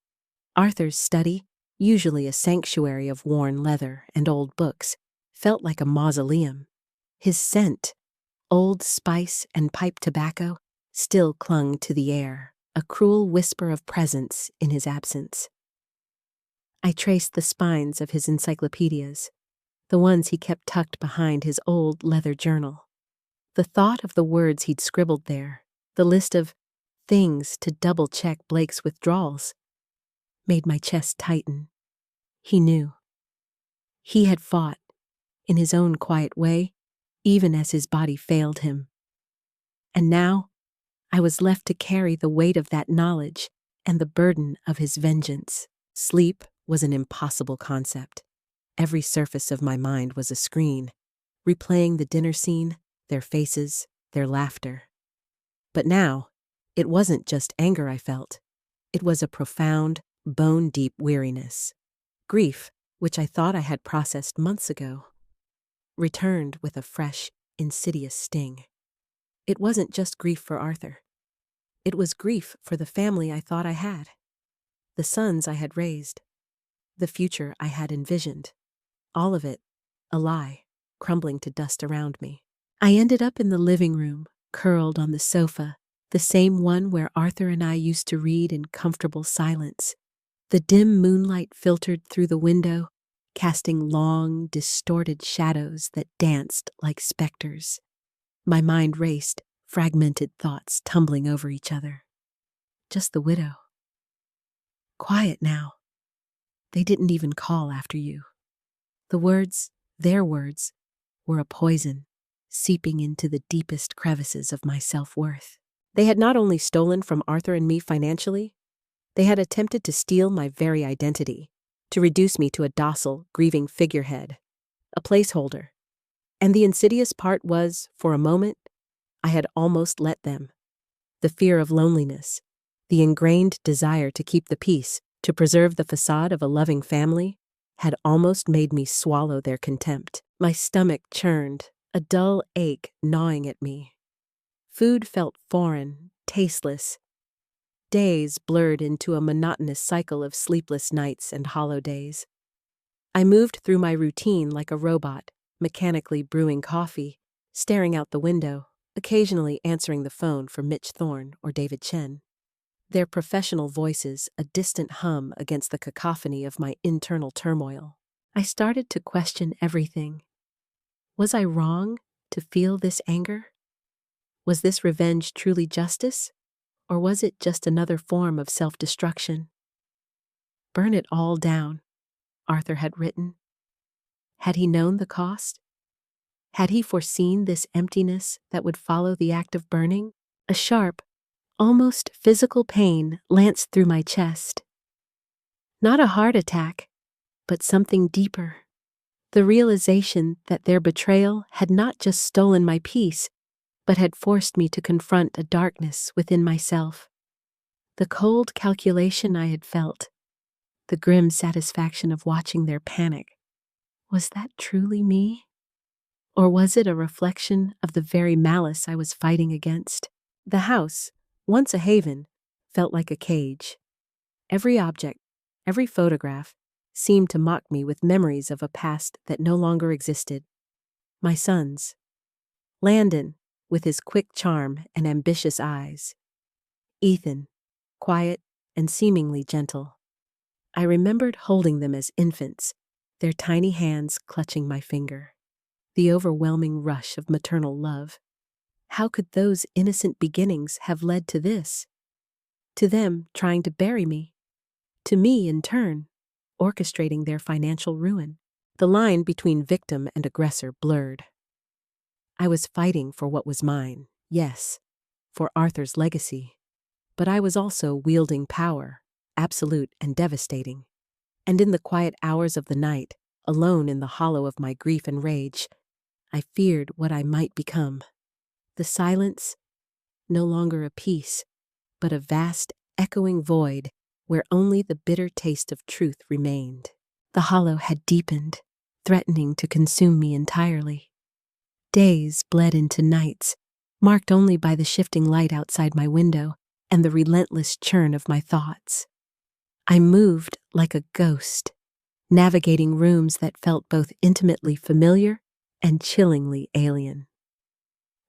Arthur's study, usually a sanctuary of worn leather and old books, felt like a mausoleum. His scent, Old spice and pipe tobacco still clung to the air, a cruel whisper of presence in his absence. I traced the spines of his encyclopedias, the ones he kept tucked behind his old leather journal. The thought of the words he'd scribbled there, the list of things to double-check Blake's withdrawals, made my chest tighten. He knew. He had fought, in his own quiet way, even as his body failed him. And now, I was left to carry the weight of that knowledge and the burden of his vengeance. Sleep was an impossible concept. Every surface of my mind was a screen, replaying the dinner scene, their faces, their laughter. But now, it wasn't just anger I felt. It was a profound, bone-deep weariness. Grief, which I thought I had processed months ago, returned with a fresh, insidious sting. It wasn't just grief for Arthur. It was grief for the family I thought I had, the sons I had raised, the future I had envisioned. All of it, a lie, crumbling to dust around me. I ended up in the living room, curled on the sofa, the same one where Arthur and I used to read in comfortable silence. The dim moonlight filtered through the window, casting long, distorted shadows that danced like specters. My mind raced, fragmented thoughts tumbling over each other. Just the widow. Quiet now. They didn't even call after you. The words, their words, were a poison, seeping into the deepest crevices of my self-worth. They had not only stolen from Arthur and me financially, they had attempted to steal my very identity, to reduce me to a docile, grieving figurehead, a placeholder. And the insidious part was, for a moment, I had almost let them. The fear of loneliness, the ingrained desire to keep the peace, to preserve the facade of a loving family, had almost made me swallow their contempt. My stomach churned, a dull ache gnawing at me. Food felt foreign, tasteless. Days blurred into a monotonous cycle of sleepless nights and hollow days. I moved through my routine like a robot, mechanically brewing coffee, staring out the window, occasionally answering the phone for Mitch Thorne or David Chen. Their professional voices a distant hum against the cacophony of my internal turmoil. I started to question everything. Was I wrong to feel this anger? Was this revenge truly justice? Or was it just another form of self-destruction? Burn it all down, Arthur had written. Had he known the cost? Had he foreseen this emptiness that would follow the act of burning? A sharp, almost physical pain lanced through my chest. Not a heart attack, but something deeper. The realization that their betrayal had not just stolen my peace, but had forced me to confront a darkness within myself. The cold calculation I had felt, the grim satisfaction of watching their panic. Was that truly me? Or was it a reflection of the very malice I was fighting against? The house, once a haven, felt like a cage. Every object, every photograph, seemed to mock me with memories of a past that no longer existed. My sons. Landon, with his quick charm and ambitious eyes. Ethan, quiet and seemingly gentle. I remembered holding them as infants, their tiny hands clutching my finger. The overwhelming rush of maternal love. How could those innocent beginnings have led to this? To them trying to bury me. To me, in turn, orchestrating their financial ruin. The line between victim and aggressor blurred. I was fighting for what was mine, yes, for Arthur's legacy. But I was also wielding power, absolute and devastating. And in the quiet hours of the night, alone in the hollow of my grief and rage, I feared what I might become. The silence, no longer a peace, but a vast, echoing void where only the bitter taste of truth remained. The hollow had deepened, threatening to consume me entirely. Days bled into nights, marked only by the shifting light outside my window and the relentless churn of my thoughts. I moved like a ghost, navigating rooms that felt both intimately familiar and chillingly alien.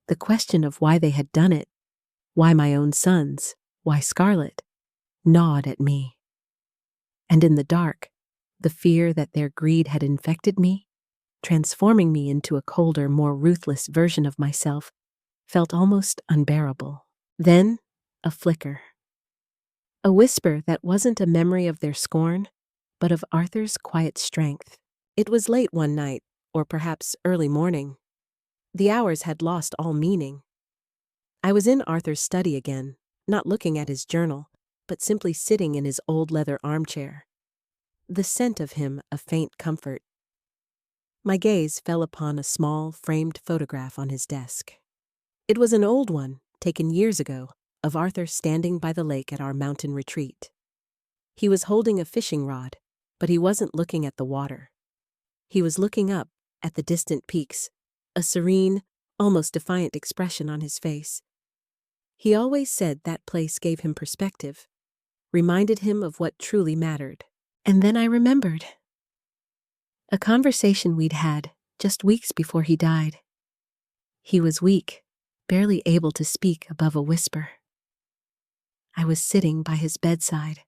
The question of why they had done it, why my own sons, why Scarlet, gnawed at me. And in the dark, the fear that their greed had infected me, transforming me into a colder, more ruthless version of myself, felt almost unbearable. Then, a flicker. A whisper that wasn't a memory of their scorn, but of Arthur's quiet strength. It was late one night, or perhaps early morning. The hours had lost all meaning. I was in Arthur's study again, not looking at his journal, but simply sitting in his old leather armchair. The scent of him a faint comfort. My gaze fell upon a small, framed photograph on his desk. It was an old one, taken years ago, of Arthur standing by the lake at our mountain retreat. He was holding a fishing rod, but he wasn't looking at the water. He was looking up at the distant peaks, a serene, almost defiant expression on his face. He always said that place gave him perspective, reminded him of what truly mattered. And then I remembered a conversation we'd had just weeks before he died. He was weak, barely able to speak above a whisper. I was sitting by his bedside,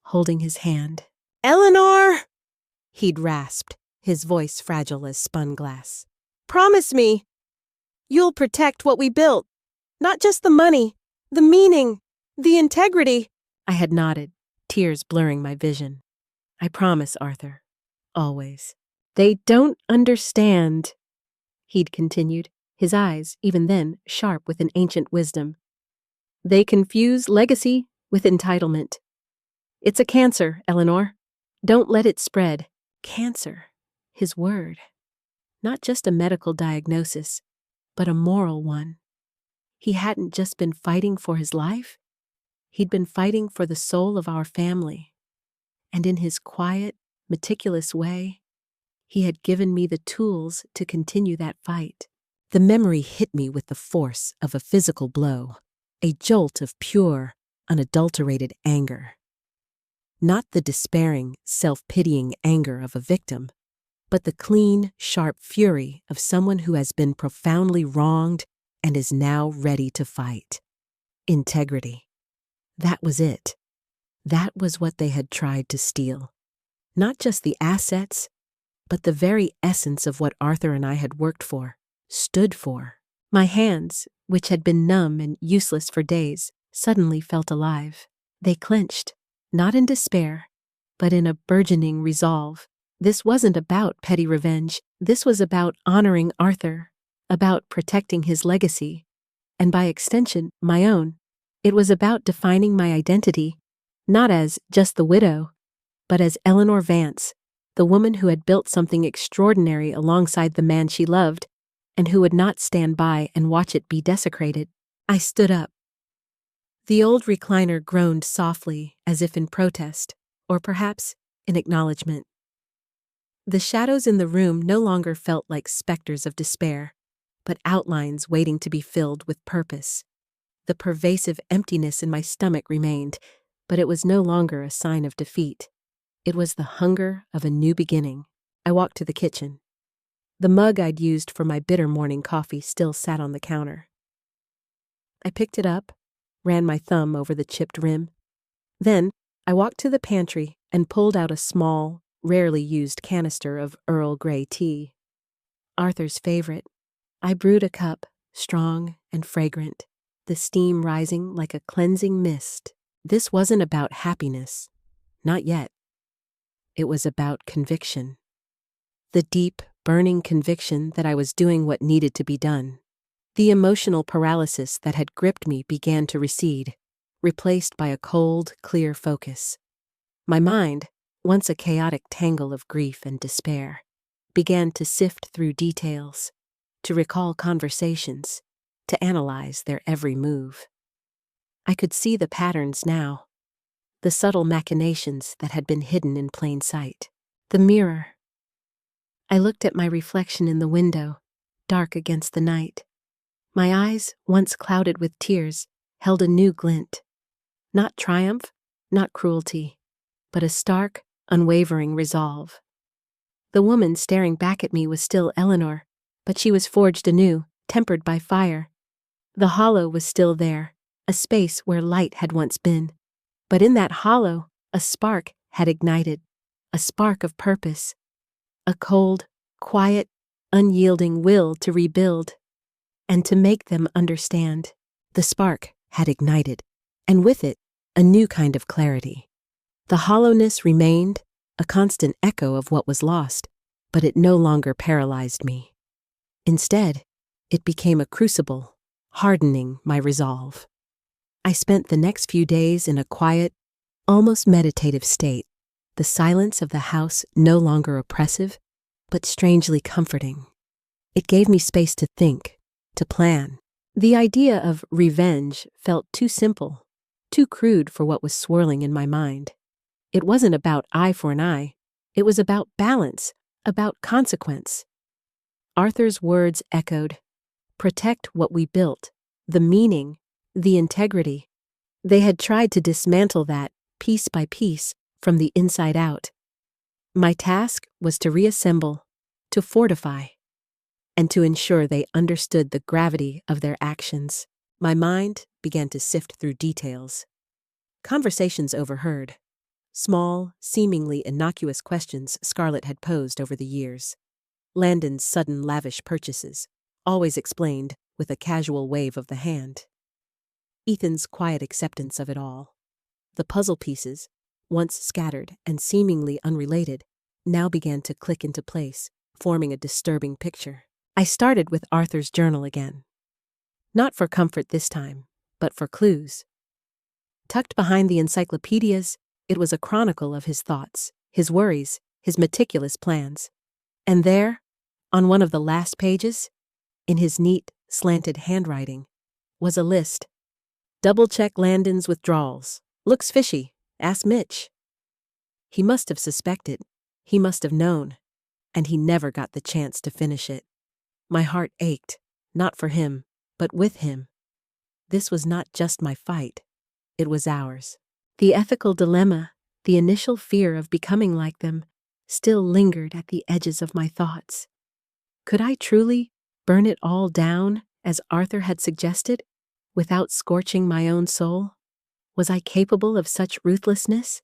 holding his hand. "Eleanor!" he'd rasped, his voice fragile as spun glass. "Promise me! You'll protect what we built. Not just the money, the meaning, the integrity." I had nodded, tears blurring my vision. "I promise, Arthur. Always." "They don't understand," he'd continued, his eyes, even then, sharp with an ancient wisdom. "They confuse legacy with entitlement. It's a cancer, Eleanor. Don't let it spread." Cancer, his word. Not just a medical diagnosis, but a moral one. He hadn't just been fighting for his life, he'd been fighting for the soul of our family. And in his quiet, meticulous way, he had given me the tools to continue that fight. The memory hit me with the force of a physical blow, a jolt of pure, unadulterated anger. Not the despairing, self-pitying anger of a victim, but the clean, sharp fury of someone who has been profoundly wronged and is now ready to fight. Integrity. That was it. That was what they had tried to steal. Not just the assets, but the very essence of what Arthur and I had worked for, stood for. My hands, which had been numb and useless for days, suddenly felt alive. They clenched, not in despair, but in a burgeoning resolve. This wasn't about petty revenge. This was about honoring Arthur, about protecting his legacy, and by extension, my own. It was about defining my identity, not as just the widow, but as Eleanor Vance, the woman who had built something extraordinary alongside the man she loved, and who would not stand by and watch it be desecrated. I stood up. The old recliner groaned softly, as if in protest, or perhaps in acknowledgement. The shadows in the room no longer felt like specters of despair, but outlines waiting to be filled with purpose. The pervasive emptiness in my stomach remained, but it was no longer a sign of defeat. It was the hunger of a new beginning. I walked to the kitchen. The mug I'd used for my bitter morning coffee still sat on the counter. I picked it up, ran my thumb over the chipped rim. Then I walked to the pantry and pulled out a small, rarely used canister of Earl Grey tea. Arthur's favorite. I brewed a cup, strong and fragrant, the steam rising like a cleansing mist. This wasn't about happiness. Not yet. It was about conviction. The deep, burning conviction that I was doing what needed to be done. The emotional paralysis that had gripped me began to recede, replaced by a cold, clear focus. My mind, once a chaotic tangle of grief and despair, began to sift through details, to recall conversations, to analyze their every move. I could see the patterns now, the subtle machinations that had been hidden in plain sight. The mirror. I looked at my reflection in the window, dark against the night. My eyes, once clouded with tears, held a new glint. Not triumph, not cruelty, but a stark, unwavering resolve. The woman staring back at me was still Eleanor, but she was forged anew, tempered by fire, The hollow was still there, a space where light had once been. But in that hollow, a spark had ignited, a spark of purpose, a cold, quiet, unyielding will to rebuild and to make them understand. The spark had ignited, and with it, a new kind of clarity. The hollowness remained, a constant echo of what was lost, but it no longer paralyzed me. Instead, it became a crucible, hardening my resolve. I spent the next few days in a quiet, almost meditative state, the silence of the house no longer oppressive, but strangely comforting. It gave me space to think, to plan. The idea of revenge felt too simple, too crude for what was swirling in my mind. It wasn't about eye for an eye. It was about balance, about consequence. Arthur's words echoed, "Protect what we built," the meaning, the integrity. They had tried to dismantle that, piece by piece, from the inside out. My task was to reassemble, to fortify, and to ensure they understood the gravity of their actions. My mind began to sift through details. Conversations overheard. Small, seemingly innocuous questions Scarlett had posed over the years. Landon's sudden lavish purchases, always explained with a casual wave of the hand. Ethan's quiet acceptance of it all. The puzzle pieces, once scattered and seemingly unrelated, now began to click into place, forming a disturbing picture. I started with Arthur's journal again. Not for comfort this time, but for clues. Tucked behind the encyclopedias, it was a chronicle of his thoughts, his worries, his meticulous plans. And there, on one of the last pages, in his neat, slanted handwriting, was a list. Double-check Landon's withdrawals. Looks fishy. Ask Mitch. He must have suspected. He must have known. And he never got the chance to finish it. My heart ached, not for him, but with him. This was not just my fight. It was ours. The ethical dilemma, the initial fear of becoming like them, still lingered at the edges of my thoughts. Could I truly burn it all down, as Arthur had suggested, without scorching my own soul? Was I capable of such ruthlessness?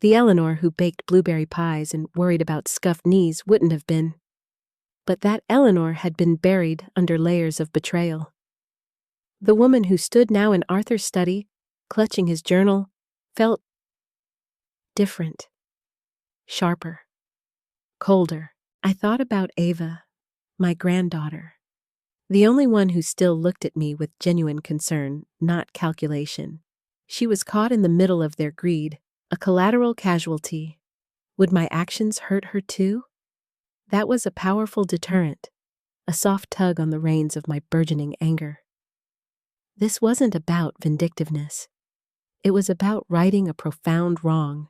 The Eleanor who baked blueberry pies and worried about scuffed knees wouldn't have been. But that Eleanor had been buried under layers of betrayal. The woman who stood now in Arthur's study, clutching his journal, felt different, sharper, colder. I thought about Ava, my granddaughter, the only one who still looked at me with genuine concern, not calculation. She was caught in the middle of their greed, a collateral casualty. Would my actions hurt her too? That was a powerful deterrent, a soft tug on the reins of my burgeoning anger. This wasn't about vindictiveness. It was about righting a profound wrong,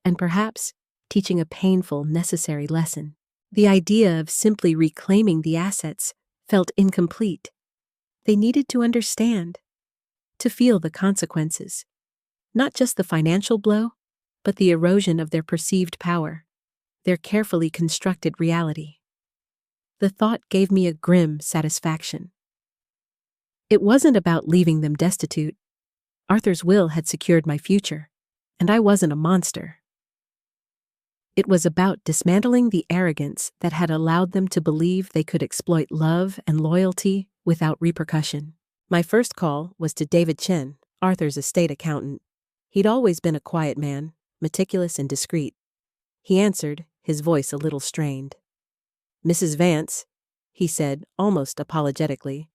and perhaps teaching a painful, necessary lesson. The idea of simply reclaiming the assets felt incomplete. They needed to understand, to feel the consequences, not just the financial blow, but the erosion of their perceived power, their carefully constructed reality. The thought gave me a grim satisfaction. It wasn't about leaving them destitute. Arthur's will had secured my future, and I wasn't a monster. It was about dismantling the arrogance that had allowed them to believe they could exploit love and loyalty without repercussion. My first call was to David Chen, Arthur's estate accountant. He'd always been a quiet man, meticulous and discreet. He answered, his voice a little strained. "Mrs. Vance," he said, almost apologetically.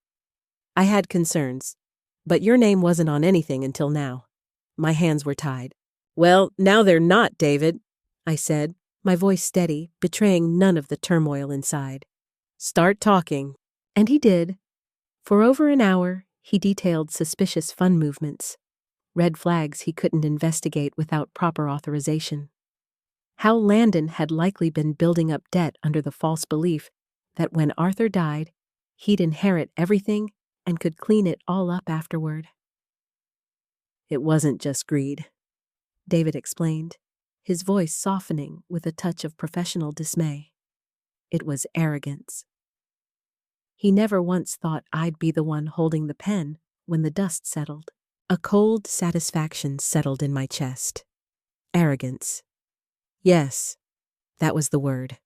"I had concerns, but your name wasn't on anything until now." My hands were tied. "Well, now they're not, David," I said, my voice steady, betraying none of the turmoil inside. "Start talking." And he did. For over an hour, he detailed suspicious fund movements, red flags he couldn't investigate without proper authorization. How Landon had likely been building up debt under the false belief that when Arthur died, he'd inherit everything and could clean it all up afterward. "It wasn't just greed," David explained, his voice softening with a touch of professional dismay. "It was arrogance." He never once thought I'd be the one holding the pen when the dust settled. A cold satisfaction settled in my chest. Arrogance. Yes, that was the word.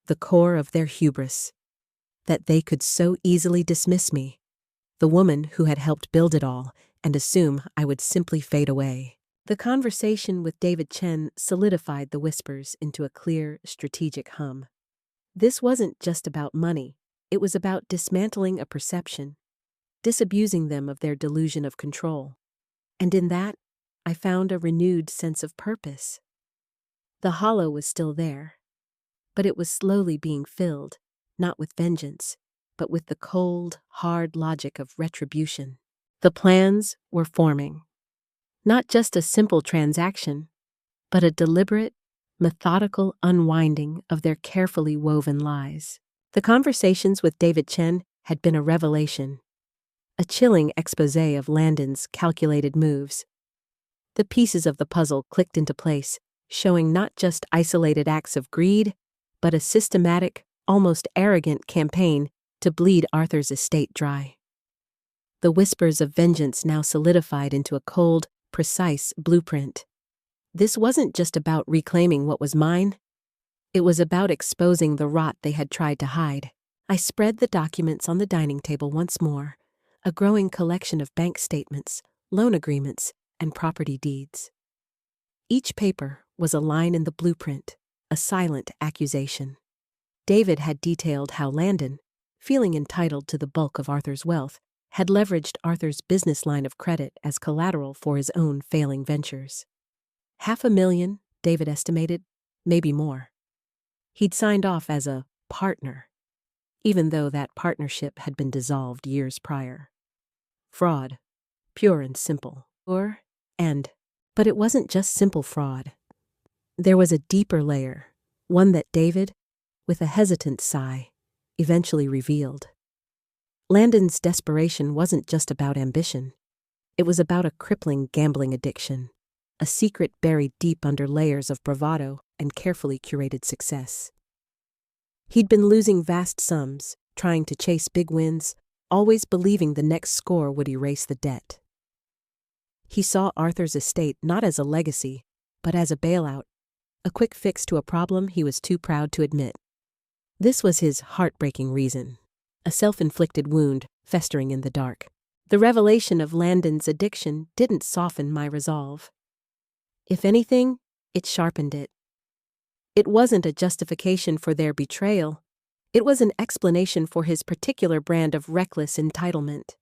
The core of their hubris. That they could so easily dismiss me, the woman who had helped build it all, and assume I would simply fade away. The conversation with David Chen solidified the whispers into a clear, strategic hum. This wasn't just about money. It was about dismantling a perception, disabusing them of their delusion of control. And in that, I found a renewed sense of purpose. The hollow was still there, but it was slowly being filled, not with vengeance, but with the cold, hard logic of retribution. The plans were forming. Not just a simple transaction, but a deliberate, methodical unwinding of their carefully woven lies. The conversations with David Chen had been a revelation, a chilling exposé of Landon's calculated moves. The pieces of the puzzle clicked into place, showing not just isolated acts of greed, but a systematic, almost arrogant campaign to bleed Arthur's estate dry. The whispers of vengeance now solidified into a cold, precise blueprint. This wasn't just about reclaiming what was mine. It was about exposing the rot they had tried to hide. I spread the documents on the dining table once more, a growing collection of bank statements, loan agreements, and property deeds. Each paper was a line in the blueprint, a silent accusation. David had detailed how Landon, feeling entitled to the bulk of Arthur's wealth, had leveraged Arthur's business line of credit as collateral for his own failing ventures. $500,000, David estimated, maybe more. He'd signed off as a partner, even though that partnership had been dissolved years prior. Fraud, pure and simple. But it wasn't just simple fraud. There was a deeper layer, one that David, with a hesitant sigh, eventually revealed. Landon's desperation wasn't just about ambition. It was about a crippling gambling addiction, a secret buried deep under layers of bravado and carefully curated success. He'd been losing vast sums, trying to chase big wins, always believing the next score would erase the debt. He saw Arthur's estate not as a legacy, but as a bailout, a quick fix to a problem he was too proud to admit. This was his heartbreaking reason, a self-inflicted wound festering in the dark. The revelation of Landon's addiction didn't soften my resolve. If anything, it sharpened it. It wasn't a justification for their betrayal. It was an explanation for his particular brand of reckless entitlement.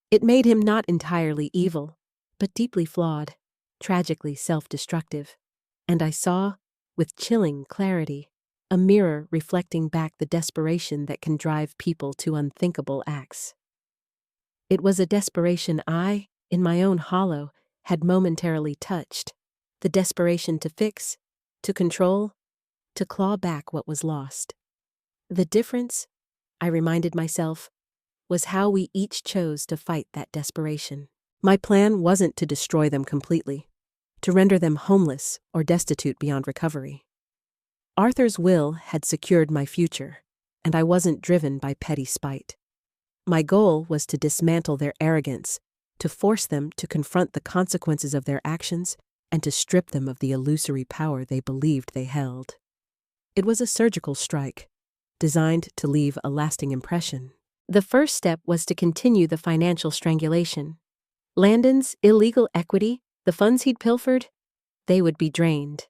It made him not entirely evil, but deeply flawed, tragically self-destructive. And I saw, with chilling clarity, a mirror reflecting back the desperation that can drive people to unthinkable acts. It was a desperation I, in my own hollow, had momentarily touched. The desperation to fix, to control, to claw back what was lost. The difference, I reminded myself, was how we each chose to fight that desperation. My plan wasn't to destroy them completely, to render them homeless or destitute beyond recovery. Arthur's will had secured my future, and I wasn't driven by petty spite. My goal was to dismantle their arrogance, to force them to confront the consequences of their actions, and to strip them of the illusory power they believed they held. It was a surgical strike, designed to leave a lasting impression. The first step was to continue the financial strangulation. Landon's illegal equity, the funds he'd pilfered, they would be drained.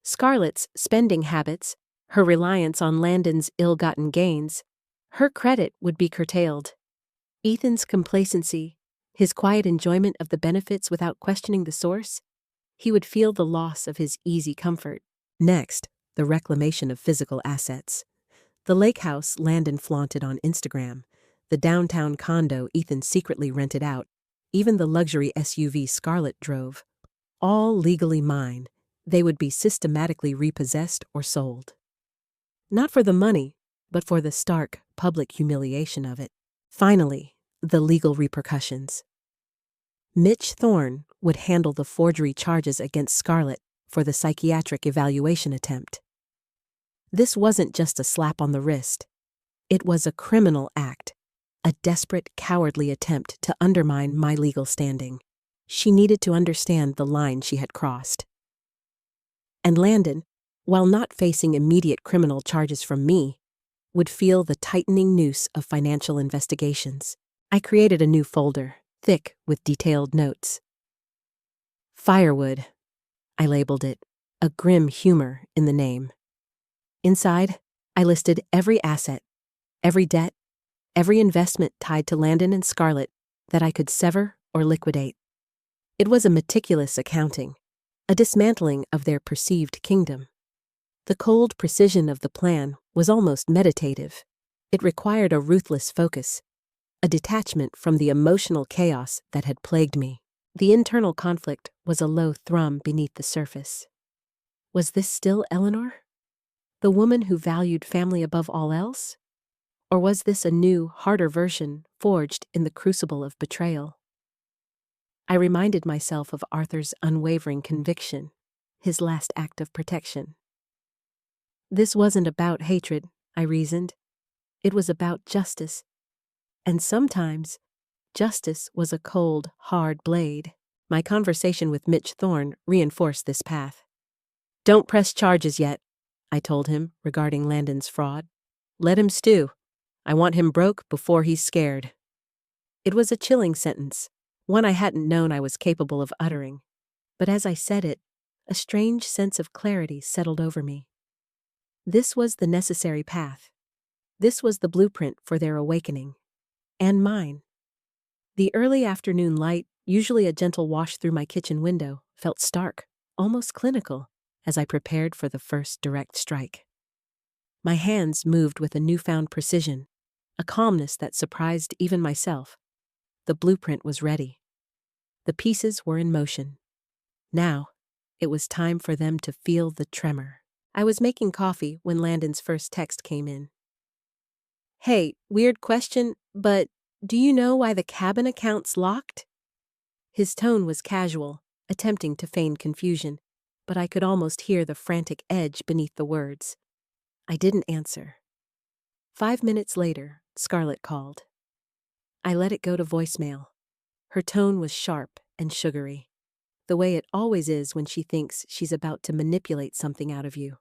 Scarlett's spending habits, her reliance on Landon's ill-gotten gains, her credit would be curtailed. Ethan's complacency, his quiet enjoyment of the benefits without questioning the source, he would feel the loss of his easy comfort. Next, the reclamation of physical assets. The lake house Landon flaunted on Instagram, the downtown condo Ethan secretly rented out, even the luxury SUV Scarlett drove. All legally mine, they would be systematically repossessed or sold. Not for the money, but for the stark, public humiliation of it. Finally, the legal repercussions. Mitch Thorne would handle the forgery charges against Scarlett for the psychiatric evaluation attempt. This wasn't just a slap on the wrist. It was a criminal act, a desperate, cowardly attempt to undermine my legal standing. She needed to understand the line she had crossed. And Landon, while not facing immediate criminal charges from me, would feel the tightening noose of financial investigations. I created a new folder, thick with detailed notes. Firewood, I labeled it, a grim humor in the name. Inside, I listed every asset, every debt, every investment tied to Landon and Scarlett that I could sever or liquidate. It was a meticulous accounting, a dismantling of their perceived kingdom. The cold precision of the plan was almost meditative. It required a ruthless focus, a detachment from the emotional chaos that had plagued me. The internal conflict was a low thrum beneath the surface. Was this still Eleanor? The woman who valued family above all else? Or was this a new, harder version forged in the crucible of betrayal? I reminded myself of Arthur's unwavering conviction, his last act of protection. This wasn't about hatred, I reasoned. It was about justice. And sometimes, justice was a cold, hard blade. My conversation with Mitch Thorne reinforced this path. "Don't press charges yet," I told him regarding Landon's fraud. "Let him stew. I want him broke before he's scared." It was a chilling sentence, one I hadn't known I was capable of uttering. But as I said it, a strange sense of clarity settled over me. This was the necessary path. This was the blueprint for their awakening. And mine. The early afternoon light, usually a gentle wash through my kitchen window, felt stark, almost clinical, as I prepared for the first direct strike. My hands moved with a newfound precision, a calmness that surprised even myself. The blueprint was ready. The pieces were in motion. Now, it was time for them to feel the tremor. I was making coffee when Landon's first text came in. "Hey, weird question, but do you know why the cabin account's locked?" His tone was casual, attempting to feign confusion, but I could almost hear the frantic edge beneath the words. I didn't answer. 5 minutes later, Scarlett called. I let it go to voicemail. Her tone was sharp and sugary, the way it always is when she thinks she's about to manipulate something out of you.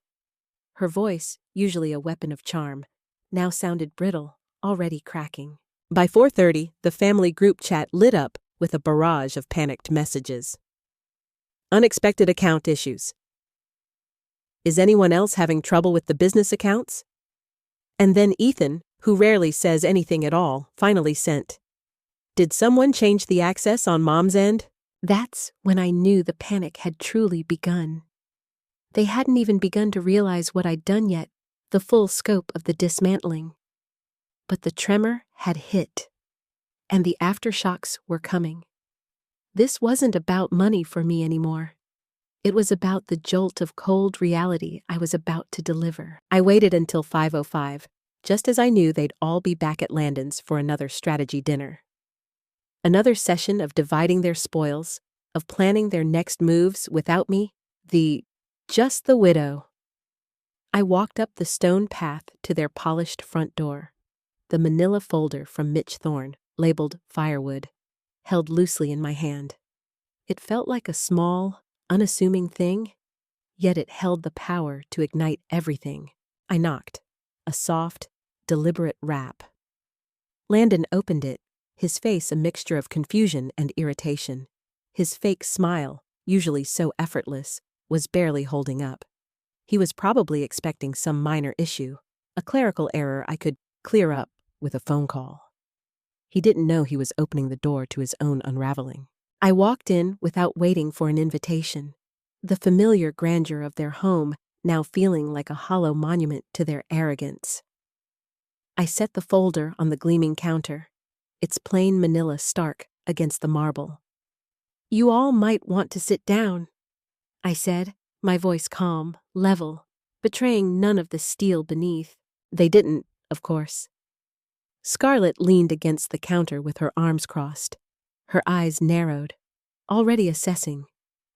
Her voice, usually a weapon of charm, now sounded brittle, already cracking. By 4:30, the family group chat lit up with a barrage of panicked messages. "Unexpected account issues. Is anyone else having trouble with the business accounts?" And then Ethan, who rarely says anything at all, finally sent, "Did someone change the access on Mom's end?" That's when I knew the panic had truly begun. They hadn't even begun to realize what I'd done yet, the full scope of the dismantling. But the tremor had hit, and the aftershocks were coming. This wasn't about money for me anymore. It was about the jolt of cold reality I was about to deliver. I waited until 5:05, just as I knew they'd all be back at Landon's for another strategy dinner. Another session of dividing their spoils, of planning their next moves without me, just the widow. I walked up the stone path to their polished front door, the manila folder from Mitch Thorne, labeled Firewood, held loosely in my hand. It felt like a small, unassuming thing, yet it held the power to ignite everything. I knocked, a soft, deliberate rap. Landon opened it, his face a mixture of confusion and irritation. His fake smile, usually so effortless, was barely holding up. He was probably expecting some minor issue, a clerical error I could clear up with a phone call. He didn't know he was opening the door to his own unraveling. I walked in without waiting for an invitation, the familiar grandeur of their home now feeling like a hollow monument to their arrogance. I set the folder on the gleaming counter, its plain manila stark against the marble. "You all might want to sit down," I said, my voice calm, level, betraying none of the steel beneath. They didn't, of course. Scarlett leaned against the counter with her arms crossed, her eyes narrowed, already assessing,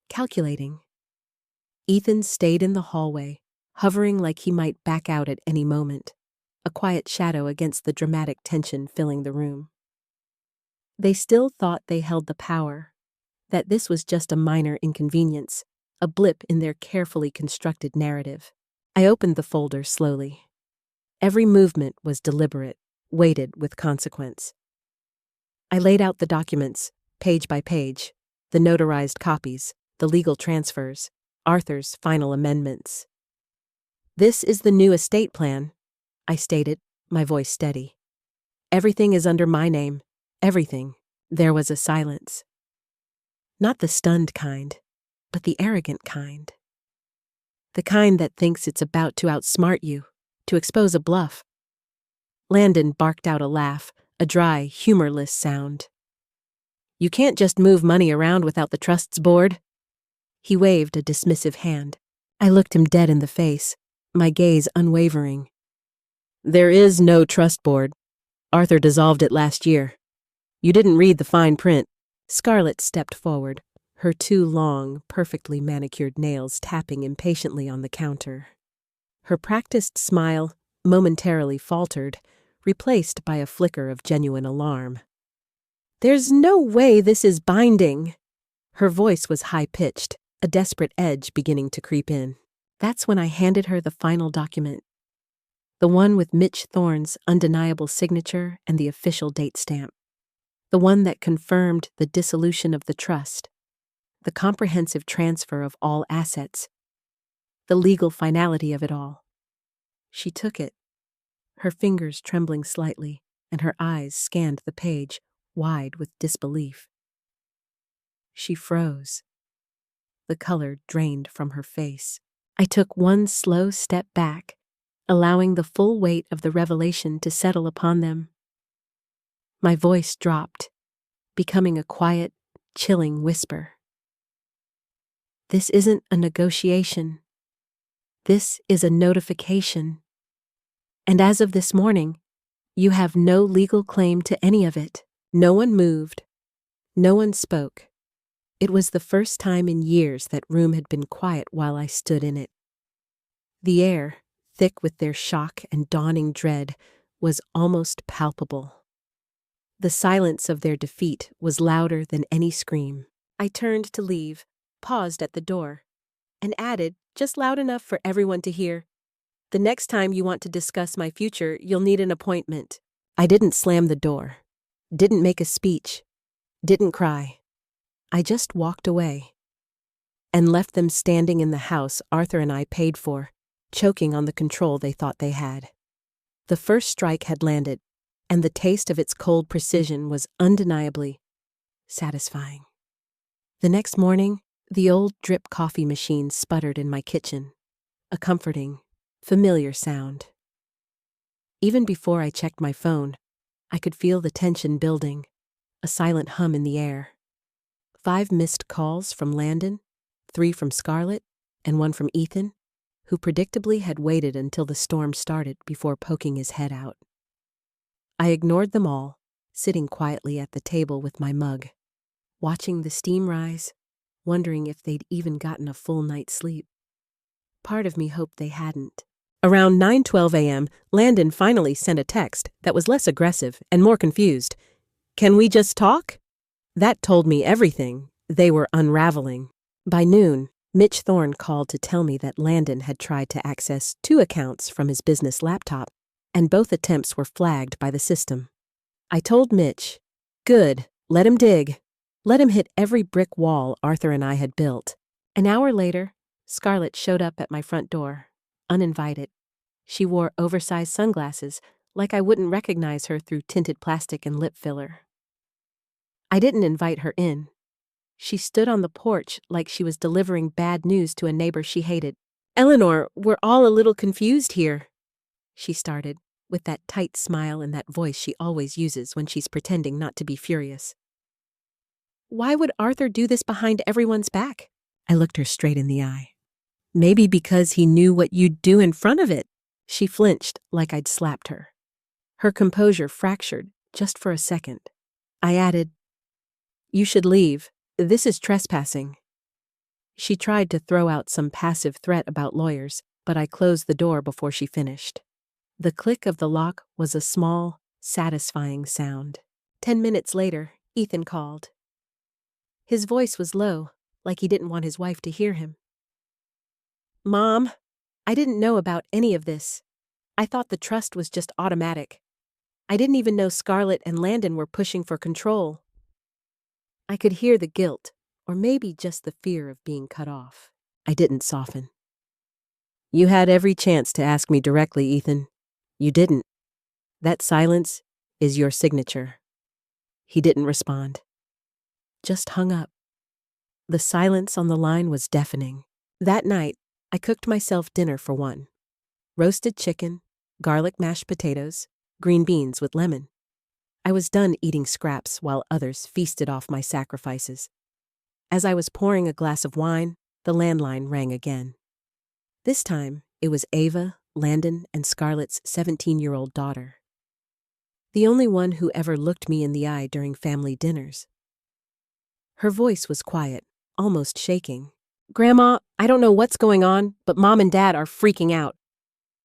calculating. Ethan stayed in the hallway, hovering like he might back out at any moment. a quiet shadow against the dramatic tension filling the room. They still thought they held the power, that this was just a minor inconvenience, a blip in their carefully constructed narrative. I opened the folder slowly. Every movement was deliberate, weighted with consequence. I laid out the documents, page by page, the notarized copies, the legal transfers, Arthur's final amendments. "This is the new estate plan," I stated, my voice steady. "Everything is under my name. Everything." There was a silence. Not the stunned kind, but the arrogant kind. The kind that thinks it's about to outsmart you, to expose a bluff. Landon barked out a laugh, a dry, humorless sound. "You can't just move money around without the trust's board." He waved a dismissive hand. I looked him dead in the face, my gaze unwavering. "There is no trust board. Arthur dissolved it last year. You didn't read the fine print." Scarlett stepped forward, her two long, perfectly manicured nails tapping impatiently on the counter. Her practiced smile momentarily faltered, replaced by a flicker of genuine alarm. "There's no way this is binding." Her voice was high-pitched, a desperate edge beginning to creep in. That's when I handed her the final document, the one with Mitch Thorne's undeniable signature and the official date stamp, the one that confirmed the dissolution of the trust, the comprehensive transfer of all assets, the legal finality of it all. She took it, her fingers trembling slightly, and her eyes scanned the page, wide with disbelief. She froze. The color drained from her face. I took one slow step back, allowing the full weight of the revelation to settle upon them. My voice dropped, becoming a quiet, chilling whisper. This isn't a negotiation. This is a notification. And as of this morning, you have no legal claim to any of it. No one moved. No one spoke. It was the first time in years that room had been quiet while I stood in it. The air, thick with their shock and dawning dread, was almost palpable. The silence of their defeat was louder than any scream. I turned to leave, paused at the door, and added, just loud enough for everyone to hear, "The next time you want to discuss my future, you'll need an appointment." I didn't slam the door, didn't make a speech, didn't cry. I just walked away and left them standing in the house Arthur and I paid for, choking on the control they thought they had. The first strike had landed, and the taste of its cold precision was undeniably satisfying. The next morning, the old drip coffee machine sputtered in my kitchen, a comforting, familiar sound. Even before I checked my phone, I could feel the tension building, a silent hum in the air. 5 missed calls from Landon, 3 from Scarlett, and 1 from Ethan, who predictably had waited until the storm started before poking his head out. I ignored them all, sitting quietly at the table with my mug, watching the steam rise, wondering if they'd even gotten a full night's sleep. Part of me hoped they hadn't. Around 9:12 a.m., Landon finally sent a text that was less aggressive and more confused. "Can we just talk?" That told me everything. They were unraveling. By noon, Mitch Thorne called to tell me that Landon had tried to access 2 accounts from his business laptop, and both attempts were flagged by the system. I told Mitch, "Good, let him dig. Let him hit every brick wall Arthur and I had built." An hour later, Scarlett showed up at my front door, uninvited. She wore oversized sunglasses, like I wouldn't recognize her through tinted plastic and lip filler. I didn't invite her in. She stood on the porch like she was delivering bad news to a neighbor she hated. "Eleanor, we're all a little confused here," she started, with that tight smile and that voice she always uses when she's pretending not to be furious. "Why would Arthur do this behind everyone's back?" I looked her straight in the eye. "Maybe because he knew what you'd do in front of it." She flinched like I'd slapped her. Her composure fractured just for a second. I added, "You should leave. This is trespassing." She tried to throw out some passive threat about lawyers, but I closed the door before she finished. The click of the lock was a small, satisfying sound. 10 minutes later, Ethan called. His voice was low, like he didn't want his wife to hear him. "Mom, I didn't know about any of this. I thought the trust was just automatic. I didn't even know Scarlett and Landon were pushing for control." I could hear the guilt, or maybe just the fear of being cut off. I didn't soften. "You had every chance to ask me directly, Ethan. You didn't. That silence is your signature." He didn't respond. Just hung up. The silence on the line was deafening. That night, I cooked myself dinner for one. Roasted chicken, garlic mashed potatoes, green beans with lemon. I was done eating scraps while others feasted off my sacrifices. As I was pouring a glass of wine, the landline rang again. This time, it was Ava, Landon, and Scarlett's 17-year-old daughter. The only one who ever looked me in the eye during family dinners. Her voice was quiet, almost shaking. "Grandma, I don't know what's going on, but Mom and Dad are freaking out.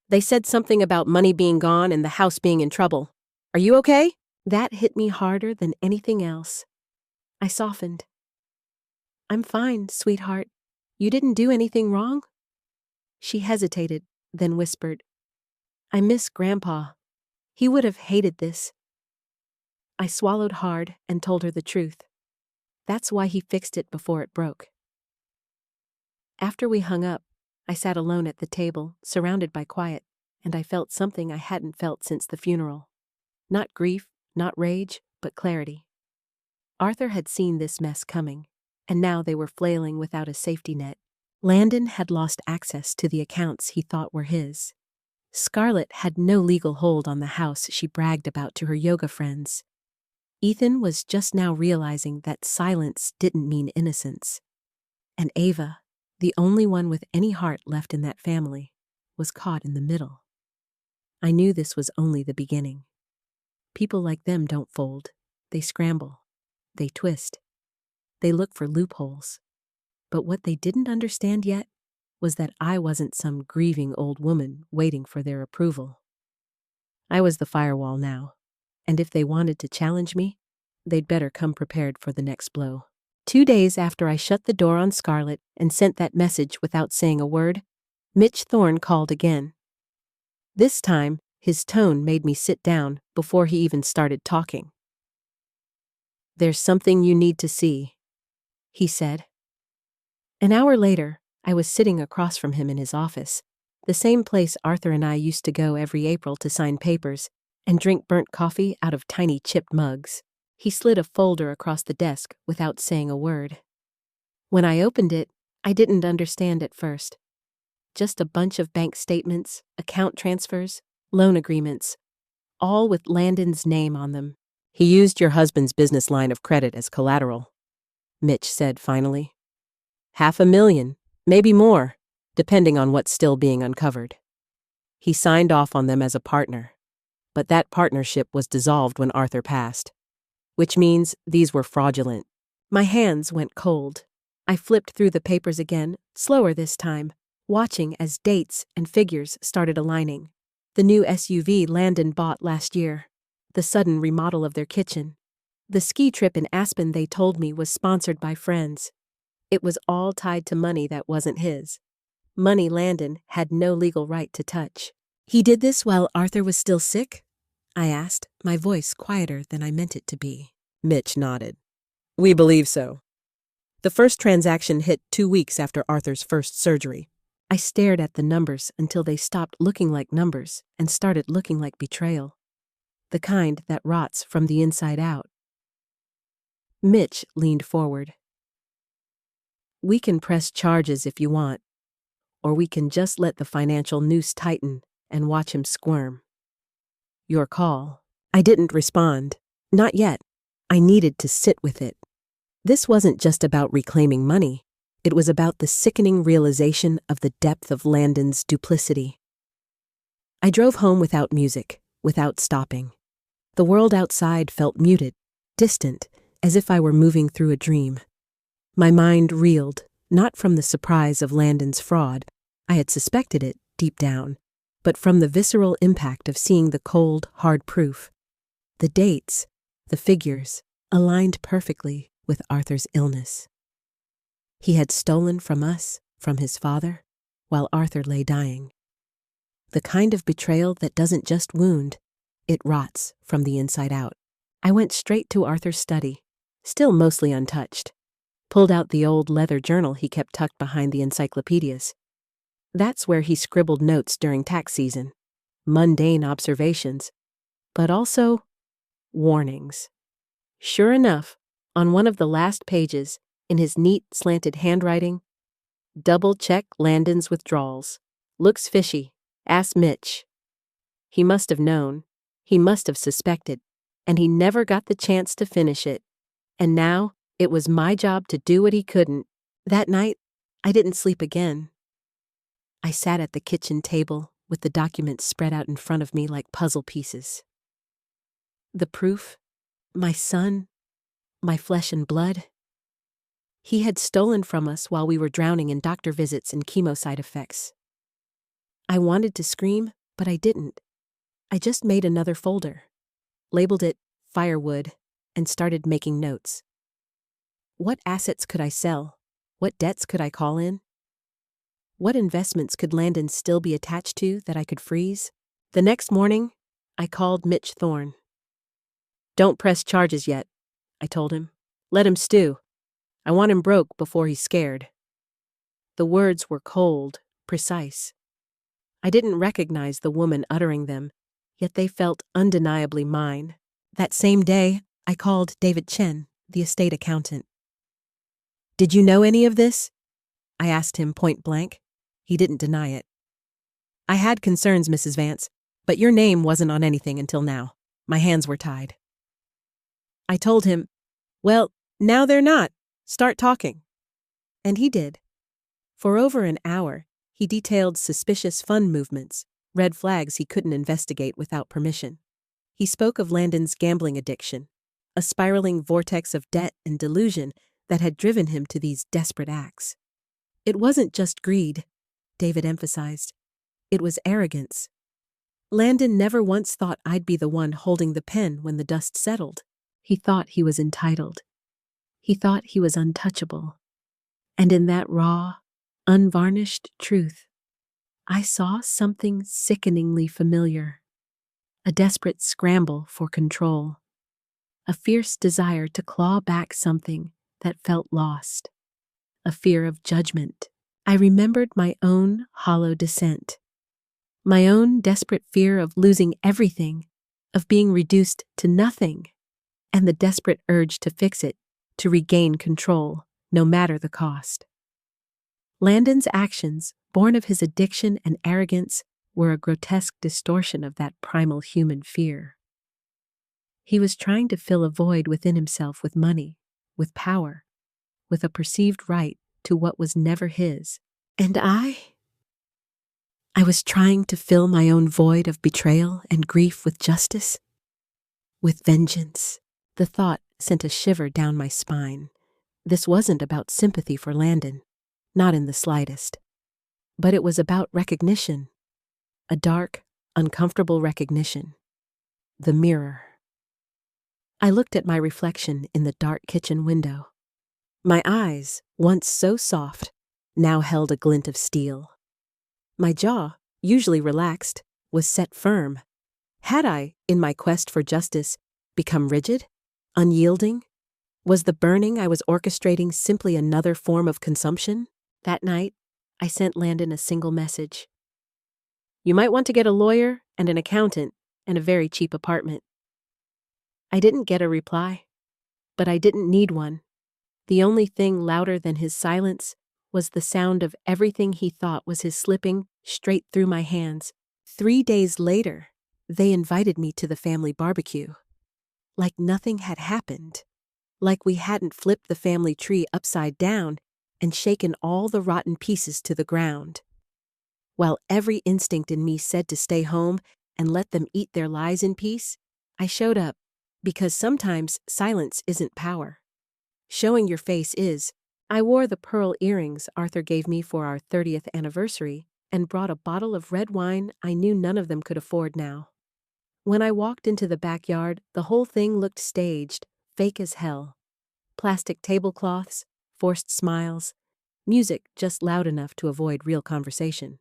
They said something about money being gone and the house being in trouble. Are you okay?" That hit me harder than anything else. I softened. "I'm fine, sweetheart. You didn't do anything wrong?" She hesitated, then whispered, "I miss Grandpa. He would have hated this." I swallowed hard and told her the truth. That's why he fixed it before it broke. After we hung up, I sat alone at the table, surrounded by quiet, and I felt something I hadn't felt since the funeral. Not grief, not rage, but clarity. Arthur had seen this mess coming, and now they were flailing without a safety net. Landon had lost access to the accounts he thought were his. Scarlett had no legal hold on the house she bragged about to her yoga friends. Ethan was just now realizing that silence didn't mean innocence. And Ava, the only one with any heart left in that family, was caught in the middle. I knew this was only the beginning. People like them don't fold. They scramble. They twist. They look for loopholes. But what they didn't understand yet was that I wasn't some grieving old woman waiting for their approval. I was the firewall now, and if they wanted to challenge me, they'd better come prepared for the next blow. 2 days after I shut the door on Scarlett and sent that message without saying a word, Mitch Thorne called again. This time, his tone made me sit down before he even started talking. "There's something you need to see," he said. An hour later, I was sitting across from him in his office, the same place Arthur and I used to go every April to sign papers and drink burnt coffee out of tiny chipped mugs. He slid a folder across the desk without saying a word. When I opened it, I didn't understand at first. Just a bunch of bank statements, account transfers, loan agreements, all with Landon's name on them. "He used your husband's business line of credit as collateral," Mitch said finally. $500,000, maybe more, depending on what's still being uncovered. He signed off on them as a partner, but that partnership was dissolved when Arthur passed, which means these were fraudulent. My hands went cold. I flipped through the papers again, slower this time, watching as dates and figures started aligning. The new SUV Landon bought last year, the sudden remodel of their kitchen, the ski trip in Aspen they told me was sponsored by friends. It was all tied to money that wasn't his. Money Landon had no legal right to touch. "He did this while Arthur was still sick?" I asked, my voice quieter than I meant it to be. Mitch nodded. "We believe so. The first transaction hit 2 weeks after Arthur's first surgery." I stared at the numbers until they stopped looking like numbers and started looking like betrayal. The kind that rots from the inside out. Mitch leaned forward. "We can press charges if you want, or we can just let the financial noose tighten and watch him squirm. Your call." I didn't respond. Not yet. I needed to sit with it. This wasn't just about reclaiming money. It was about the sickening realization of the depth of Landon's duplicity. I drove home without music, without stopping. The world outside felt muted, distant, as if I were moving through a dream. My mind reeled, not from the surprise of Landon's fraud. I had suspected it deep down, but from the visceral impact of seeing the cold, hard proof. The dates, the figures, aligned perfectly with Arthur's illness. He had stolen from us, from his father, while Arthur lay dying. The kind of betrayal that doesn't just wound, it rots from the inside out. I went straight to Arthur's study, still mostly untouched, pulled out the old leather journal he kept tucked behind the encyclopedias. That's where he scribbled notes during tax season, mundane observations, but also warnings. Sure enough, on one of the last pages, in his neat, slanted handwriting, double-check Landon's withdrawals. Looks fishy. Ask Mitch. He must have known. He must have suspected. And he never got the chance to finish it. And now, it was my job to do what he couldn't. That night, I didn't sleep again. I sat at the kitchen table with the documents spread out in front of me like puzzle pieces. The proof, my son, my flesh and blood. He had stolen from us while we were drowning in doctor visits and chemo side effects. I wanted to scream, but I didn't. I just made another folder, labeled it firewood, and started making notes. What assets could I sell? What debts could I call in? What investments could Landon still be attached to that I could freeze? The next morning, I called Mitch Thorne. "Don't press charges yet," I told him. "Let him stew. I want him broke before he's scared." The words were cold, precise. I didn't recognize the woman uttering them, yet they felt undeniably mine. That same day, I called David Chen, the estate accountant. "Did you know any of this?" I asked him point blank. He didn't deny it. "I had concerns, Mrs. Vance, but your name wasn't on anything until now. My hands were tied." I told him, "Well, now they're not. Start talking." And he did. For over an hour, he detailed suspicious fund movements, red flags he couldn't investigate without permission. He spoke of Landon's gambling addiction, a spiraling vortex of debt and delusion that had driven him to these desperate acts. It wasn't just greed, David emphasized. It was arrogance. Landon never once thought I'd be the one holding the pen when the dust settled. He thought he was entitled. He thought he was untouchable. And in that raw, unvarnished truth, I saw something sickeningly familiar. A desperate scramble for control. A fierce desire to claw back something that felt lost. A fear of judgment. I remembered my own hollow dissent. My own desperate fear of losing everything, of being reduced to nothing, and the desperate urge to fix it, to regain control, no matter the cost. Landon's actions, born of his addiction and arrogance, were a grotesque distortion of that primal human fear. He was trying to fill a void within himself with money, with power, with a perceived right to what was never his. And I was trying to fill my own void of betrayal and grief with justice, with vengeance. The thought sent a shiver down my spine. This wasn't about sympathy for Landon, not in the slightest. But it was about recognition, a dark, uncomfortable recognition. The mirror. I looked at my reflection in the dark kitchen window. My eyes, once so soft, now held a glint of steel. My jaw, usually relaxed, was set firm. Had I, in my quest for justice, become rigid, unyielding? Was the burning I was orchestrating simply another form of consumption? That night, I sent Landon a single message. "You might want to get a lawyer and an accountant and a very cheap apartment." I didn't get a reply, but I didn't need one. The only thing louder than his silence was the sound of everything he thought was his slipping straight through my hands. 3 days later, they invited me to the family barbecue. Like nothing had happened. Like we hadn't flipped the family tree upside down and shaken all the rotten pieces to the ground. While every instinct in me said to stay home and let them eat their lies in peace, I showed up, because sometimes silence isn't power. Showing your face is. I wore the pearl earrings Arthur gave me for our 30th anniversary, and brought a bottle of red wine I knew none of them could afford now. When I walked into the backyard, the whole thing looked staged, fake as hell. Plastic tablecloths, forced smiles, music just loud enough to avoid real conversation.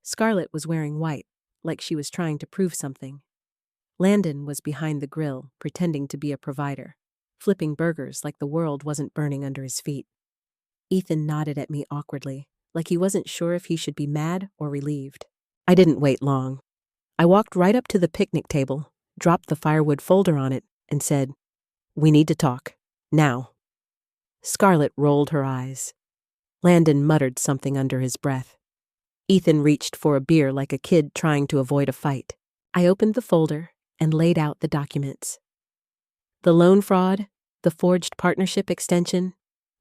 Scarlett was wearing white, like she was trying to prove something. Landon was behind the grill, pretending to be a provider, flipping burgers like the world wasn't burning under his feet. Ethan nodded at me awkwardly, like he wasn't sure if he should be mad or relieved. I didn't wait long. I walked right up to the picnic table, dropped the firewood folder on it, and said, "We need to talk. Now." Scarlett rolled her eyes. Landon muttered something under his breath. Ethan reached for a beer like a kid trying to avoid a fight. I opened the folder and laid out the documents. The loan fraud, the forged partnership extension,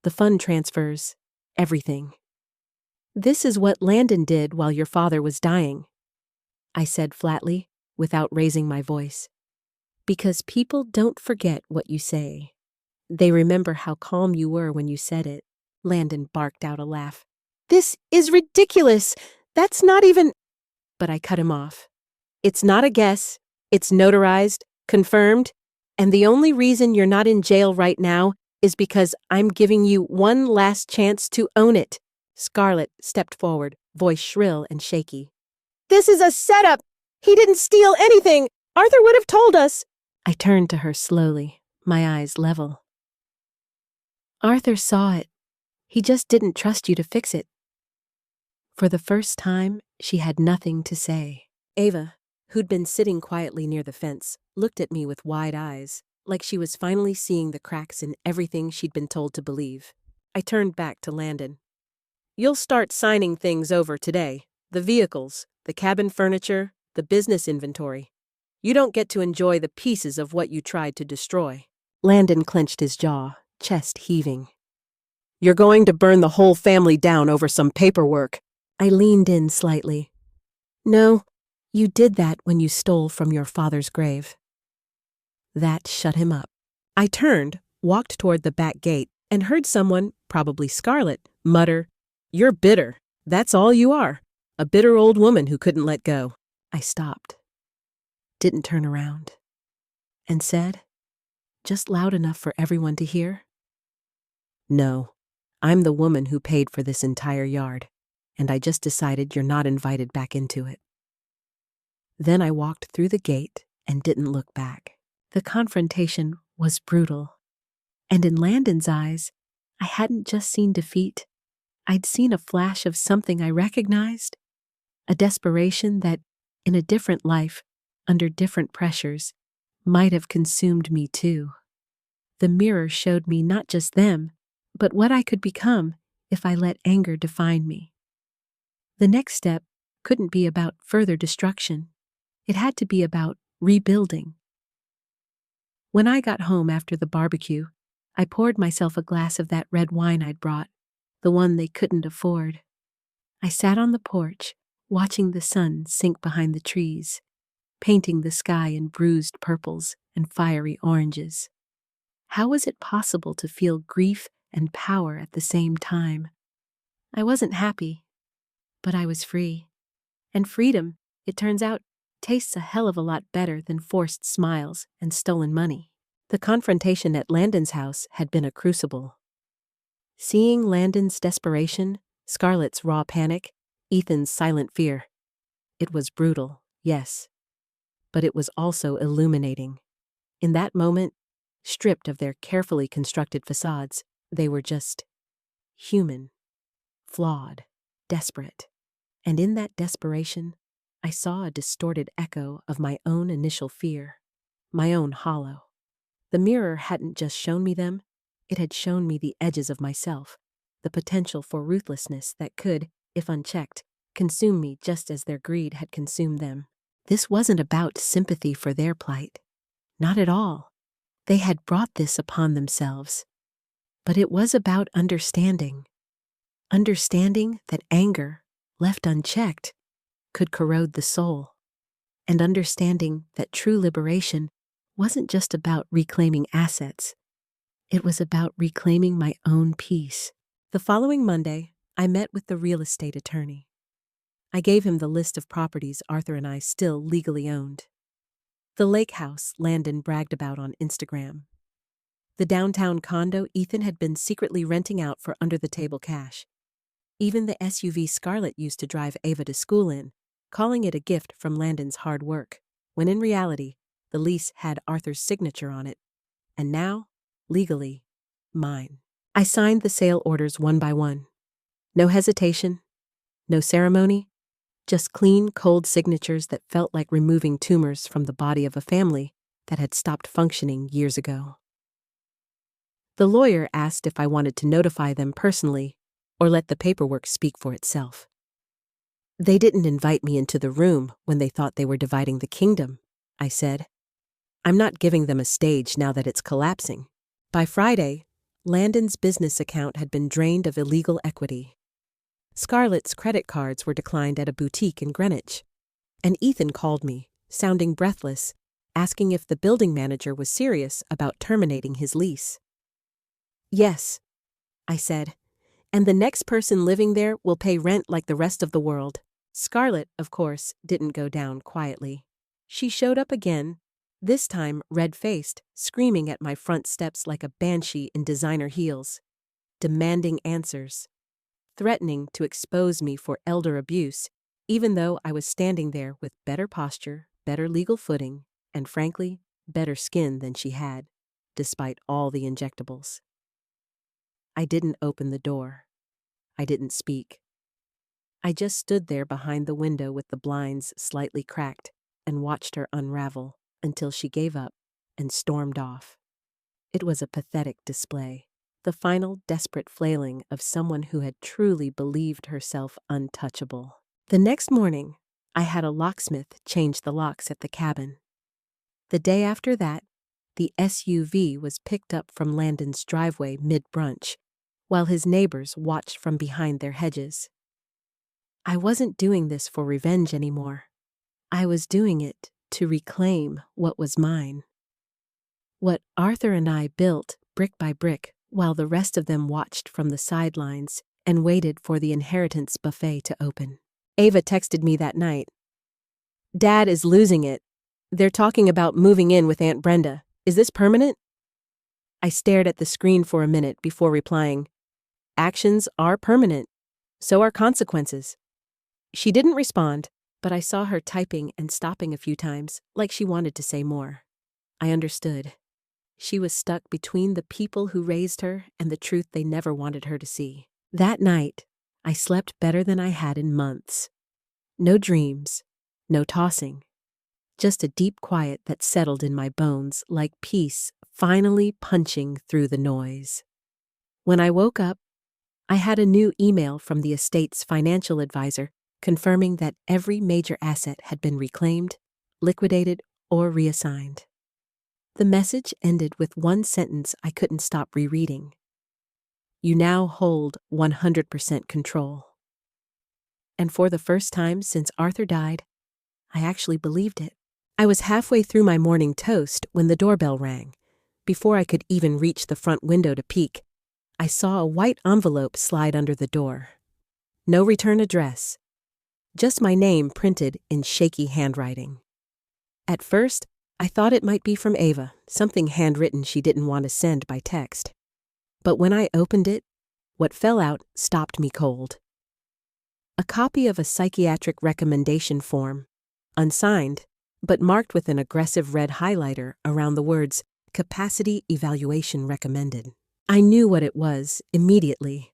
the fund transfers, everything. "This is what Landon did while your father was dying," I said flatly, without raising my voice. "Because people don't forget what you say. They remember how calm you were when you said it." Landon barked out a laugh. "This is ridiculous! That's not even—" But I cut him off. "It's not a guess. It's notarized, confirmed, and the only reason you're not in jail right now is because I'm giving you one last chance to own it." Scarlett stepped forward, voice shrill and shaky. "This is a setup! He didn't steal anything! Arthur would have told us!" I turned to her slowly, my eyes level. "Arthur saw it. He just didn't trust you to fix it." For the first time, she had nothing to say. Ava, who'd been sitting quietly near the fence, looked at me with wide eyes, like she was finally seeing the cracks in everything she'd been told to believe. I turned back to Landon. "You'll start signing things over today. The vehicles, the cabin furniture, the business inventory. You don't get to enjoy the pieces of what you tried to destroy." Landon clenched his jaw, chest heaving. "You're going to burn the whole family down over some paperwork." I leaned in slightly. "No, you did that when you stole from your father's grave." That shut him up. I turned, walked toward the back gate, and heard someone, probably Scarlett, mutter, "You're bitter. That's all you are. A bitter old woman who couldn't let go." I stopped, didn't turn around, and said, just loud enough for everyone to hear, "No, I'm the woman who paid for this entire yard, and I just decided you're not invited back into it." Then I walked through the gate and didn't look back. The confrontation was brutal, and in Landon's eyes, I hadn't just seen defeat. I'd seen a flash of something I recognized, a desperation that, in a different life, under different pressures, might have consumed me too. The mirror showed me not just them, but what I could become if I let anger define me. The next step couldn't be about further destruction. It had to be about rebuilding. When I got home after the barbecue, I poured myself a glass of that red wine I'd brought, the one they couldn't afford. I sat on the porch, watching the sun sink behind the trees, painting the sky in bruised purples and fiery oranges. How was it possible to feel grief and power at the same time? I wasn't happy, but I was free. And freedom, it turns out, tastes a hell of a lot better than forced smiles and stolen money. The confrontation at Landon's house had been a crucible. Seeing Landon's desperation, Scarlett's raw panic, Ethan's silent fear. It was brutal, yes, but it was also illuminating. In that moment, stripped of their carefully constructed facades, they were just human, flawed, desperate. And in that desperation, I saw a distorted echo of my own initial fear, my own hollow. The mirror hadn't just shown me them, it had shown me the edges of myself, the potential for ruthlessness that could, if unchecked, consume me just as their greed had consumed them. This wasn't about sympathy for their plight. Not at all. They had brought this upon themselves. But it was about understanding. Understanding that anger, left unchecked, could corrode the soul. And understanding that true liberation wasn't just about reclaiming assets. It was about reclaiming my own peace. The following Monday, I met with the real estate attorney. I gave him the list of properties Arthur and I still legally owned. The lake house Landon bragged about on Instagram. The downtown condo Ethan had been secretly renting out for under-the-table cash. Even the SUV Scarlett used to drive Ava to school in, calling it a gift from Landon's hard work, when in reality, the lease had Arthur's signature on it, and now, legally, mine. I signed the sale orders one by one. No hesitation, no ceremony, just clean, cold signatures that felt like removing tumors from the body of a family that had stopped functioning years ago. The lawyer asked if I wanted to notify them personally or let the paperwork speak for itself. They didn't invite me into the room when they thought they were dividing the kingdom, I said. I'm not giving them a stage now that it's collapsing. By Friday, Landon's business account had been drained of illegal equity. Scarlett's credit cards were declined at a boutique in Greenwich, and Ethan called me, sounding breathless, asking if the building manager was serious about terminating his lease. Yes, I said, and the next person living there will pay rent like the rest of the world. Scarlett, of course, didn't go down quietly. She showed up again, this time red-faced, screaming at my front steps like a banshee in designer heels, demanding answers, threatening to expose me for elder abuse, even though I was standing there with better posture, better legal footing, and frankly, better skin than she had, despite all the injectables. I didn't open the door. I didn't speak. I just stood there behind the window with the blinds slightly cracked and watched her unravel until she gave up and stormed off. It was a pathetic display, the final desperate flailing of someone who had truly believed herself untouchable. The next morning, I had a locksmith change the locks at the cabin. The day after that, the SUV was picked up from Landon's driveway mid-brunch, while his neighbors watched from behind their hedges. I wasn't doing this for revenge anymore. I was doing it to reclaim what was mine. What Arthur and I built brick by brick while the rest of them watched from the sidelines and waited for the inheritance buffet to open. Ava texted me that night. Dad is losing it. They're talking about moving in with Aunt Brenda. Is this permanent? I stared at the screen for a minute before replying, actions are permanent. So are consequences. She didn't respond, but I saw her typing and stopping a few times, like she wanted to say more. I understood. She was stuck between the people who raised her and the truth they never wanted her to see. That night, I slept better than I had in months. No dreams, no tossing. Just a deep quiet that settled in my bones like peace finally punching through the noise. When I woke up, I had a new email from the estate's financial advisor confirming that every major asset had been reclaimed, liquidated, or reassigned. The message ended with one sentence I couldn't stop rereading. You now hold 100% control. And for the first time since Arthur died, I actually believed it. I was halfway through my morning toast when the doorbell rang. Before I could even reach the front window to peek, I saw a white envelope slide under the door. No return address. Just my name printed in shaky handwriting. At first, I thought it might be from Ava, something handwritten she didn't want to send by text. But when I opened it, what fell out stopped me cold. A copy of a psychiatric recommendation form, unsigned, but marked with an aggressive red highlighter around the words, Capacity Evaluation Recommended. I knew what it was immediately.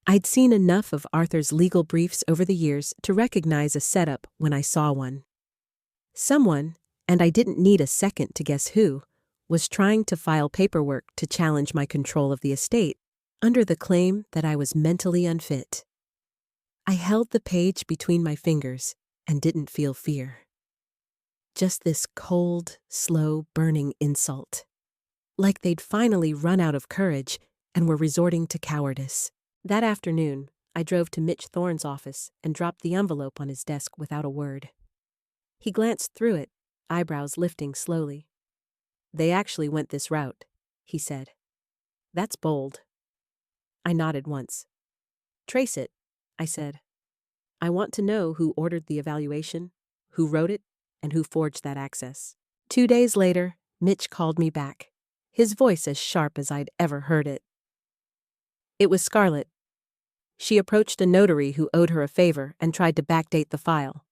I'd seen enough of Arthur's legal briefs over the years to recognize a setup when I saw one. Someone, and I didn't need a second to guess who, was trying to file paperwork to challenge my control of the estate under the claim that I was mentally unfit. I held the page between my fingers and didn't feel fear. Just this cold, slow, burning insult. Like they'd finally run out of courage and were resorting to cowardice. That afternoon, I drove to Mitch Thorne's office and dropped the envelope on his desk without a word. He glanced through it, eyebrows lifting slowly. They actually went this route, he said. That's bold. I nodded once. Trace it, I said. I want to know who ordered the evaluation, who wrote it, and who forged that access." 2 days later, Mitch called me back, his voice as sharp as I'd ever heard it. It was Scarlett. She approached a notary who owed her a favor and tried to backdate the file.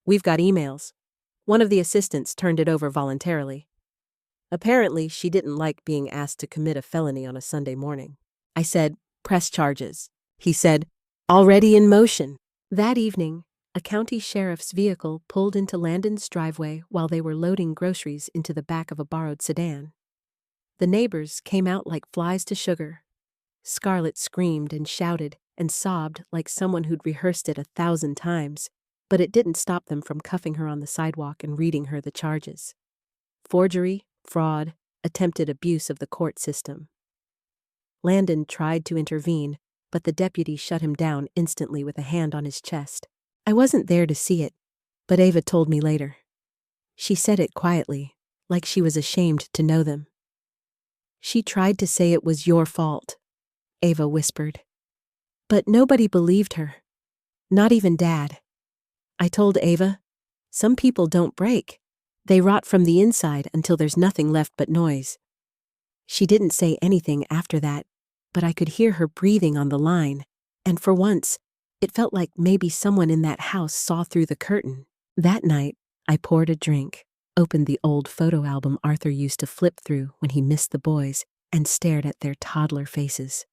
"We've got emails." One of the assistants turned it over voluntarily. Apparently, she didn't like being asked to commit a felony on a Sunday morning. I said, "Press charges." He said, "Already in motion." That evening, a county sheriff's vehicle pulled into Landon's driveway while they were loading groceries into the back of a borrowed sedan. The neighbors came out like flies to sugar. Scarlett screamed and shouted and sobbed like someone who'd rehearsed it 1,000 times, but it didn't stop them from cuffing her on the sidewalk and reading her the charges. Forgery, fraud, attempted abuse of the court system. Landon tried to intervene, but the deputy shut him down instantly with a hand on his chest. I wasn't there to see it, but Ava told me later. She said it quietly, like she was ashamed to know them. "She tried to say it was your fault," Ava whispered. "But nobody believed her. Not even Dad." I told Ava, "Some people don't break. They rot from the inside until there's nothing left but noise." She didn't say anything after that, but I could hear her breathing on the line, and for once, it felt like maybe someone in that house saw through the curtain. That night, I poured a drink, opened the old photo album Arthur used to flip through when he missed the boys, and stared at their toddler faces.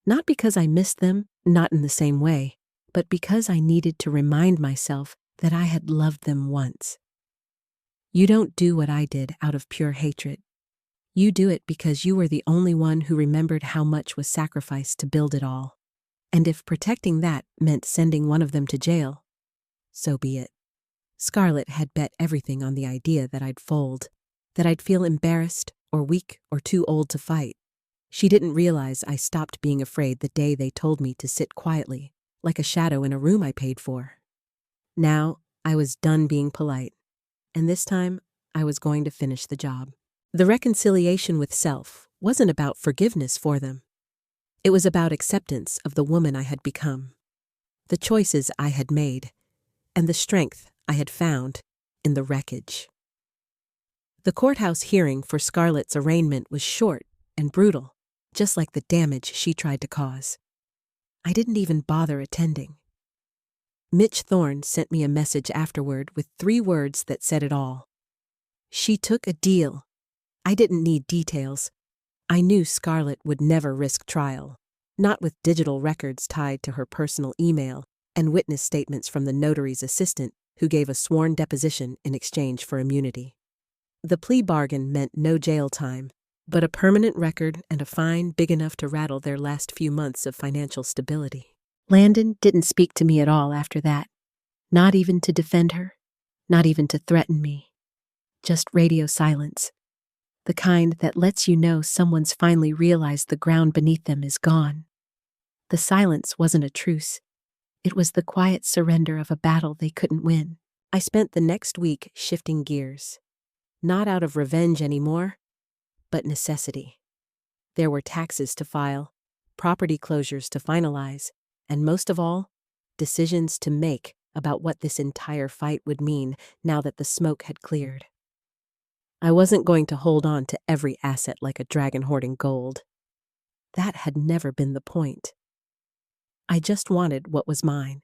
Not because I missed them, not in the same way, but because I needed to remind myself that I had loved them once. You don't do what I did out of pure hatred. You do it because you were the only one who remembered how much was sacrificed to build it all. And if protecting that meant sending one of them to jail, so be it. Scarlett had bet everything on the idea that I'd fold, that I'd feel embarrassed or weak or too old to fight. She didn't realize I stopped being afraid the day they told me to sit quietly, like a shadow in a room I paid for. Now, I was done being polite, and this time, I was going to finish the job. The reconciliation with self wasn't about forgiveness for them. It was about acceptance of the woman I had become, the choices I had made, and the strength I had found in the wreckage. The courthouse hearing for Scarlett's arraignment was short and brutal, just like the damage she tried to cause. I didn't even bother attending. Mitch Thorne sent me a message afterward with 3 words that said it all. "She took a deal." I didn't need details. I knew Scarlett would never risk trial, not with digital records tied to her personal email and witness statements from the notary's assistant who gave a sworn deposition in exchange for immunity. The plea bargain meant no jail time, but a permanent record and a fine big enough to rattle their last few months of financial stability. Landon didn't speak to me at all after that, not even to defend her, not even to threaten me. Just radio silence. The kind that lets you know someone's finally realized the ground beneath them is gone. The silence wasn't a truce. It was the quiet surrender of a battle they couldn't win. I spent the next week shifting gears. Not out of revenge anymore, but necessity. There were taxes to file, property closures to finalize, and most of all, decisions to make about what this entire fight would mean now that the smoke had cleared. I wasn't going to hold on to every asset like a dragon hoarding gold. That had never been the point. I just wanted what was mine,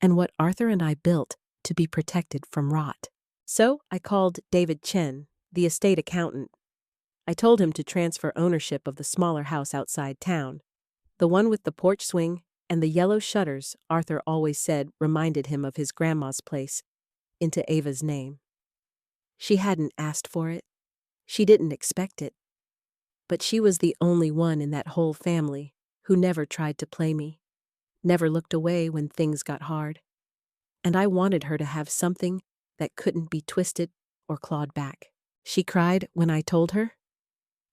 and what Arthur and I built to be protected from rot. So I called David Chen, the estate accountant. I told him to transfer ownership of the smaller house outside town, the one with the porch swing and the yellow shutters Arthur always said reminded him of his grandma's place, into Ava's name. She hadn't asked for it. She didn't expect it. But she was the only one in that whole family who never tried to play me, never looked away when things got hard. And I wanted her to have something that couldn't be twisted or clawed back. She cried when I told her.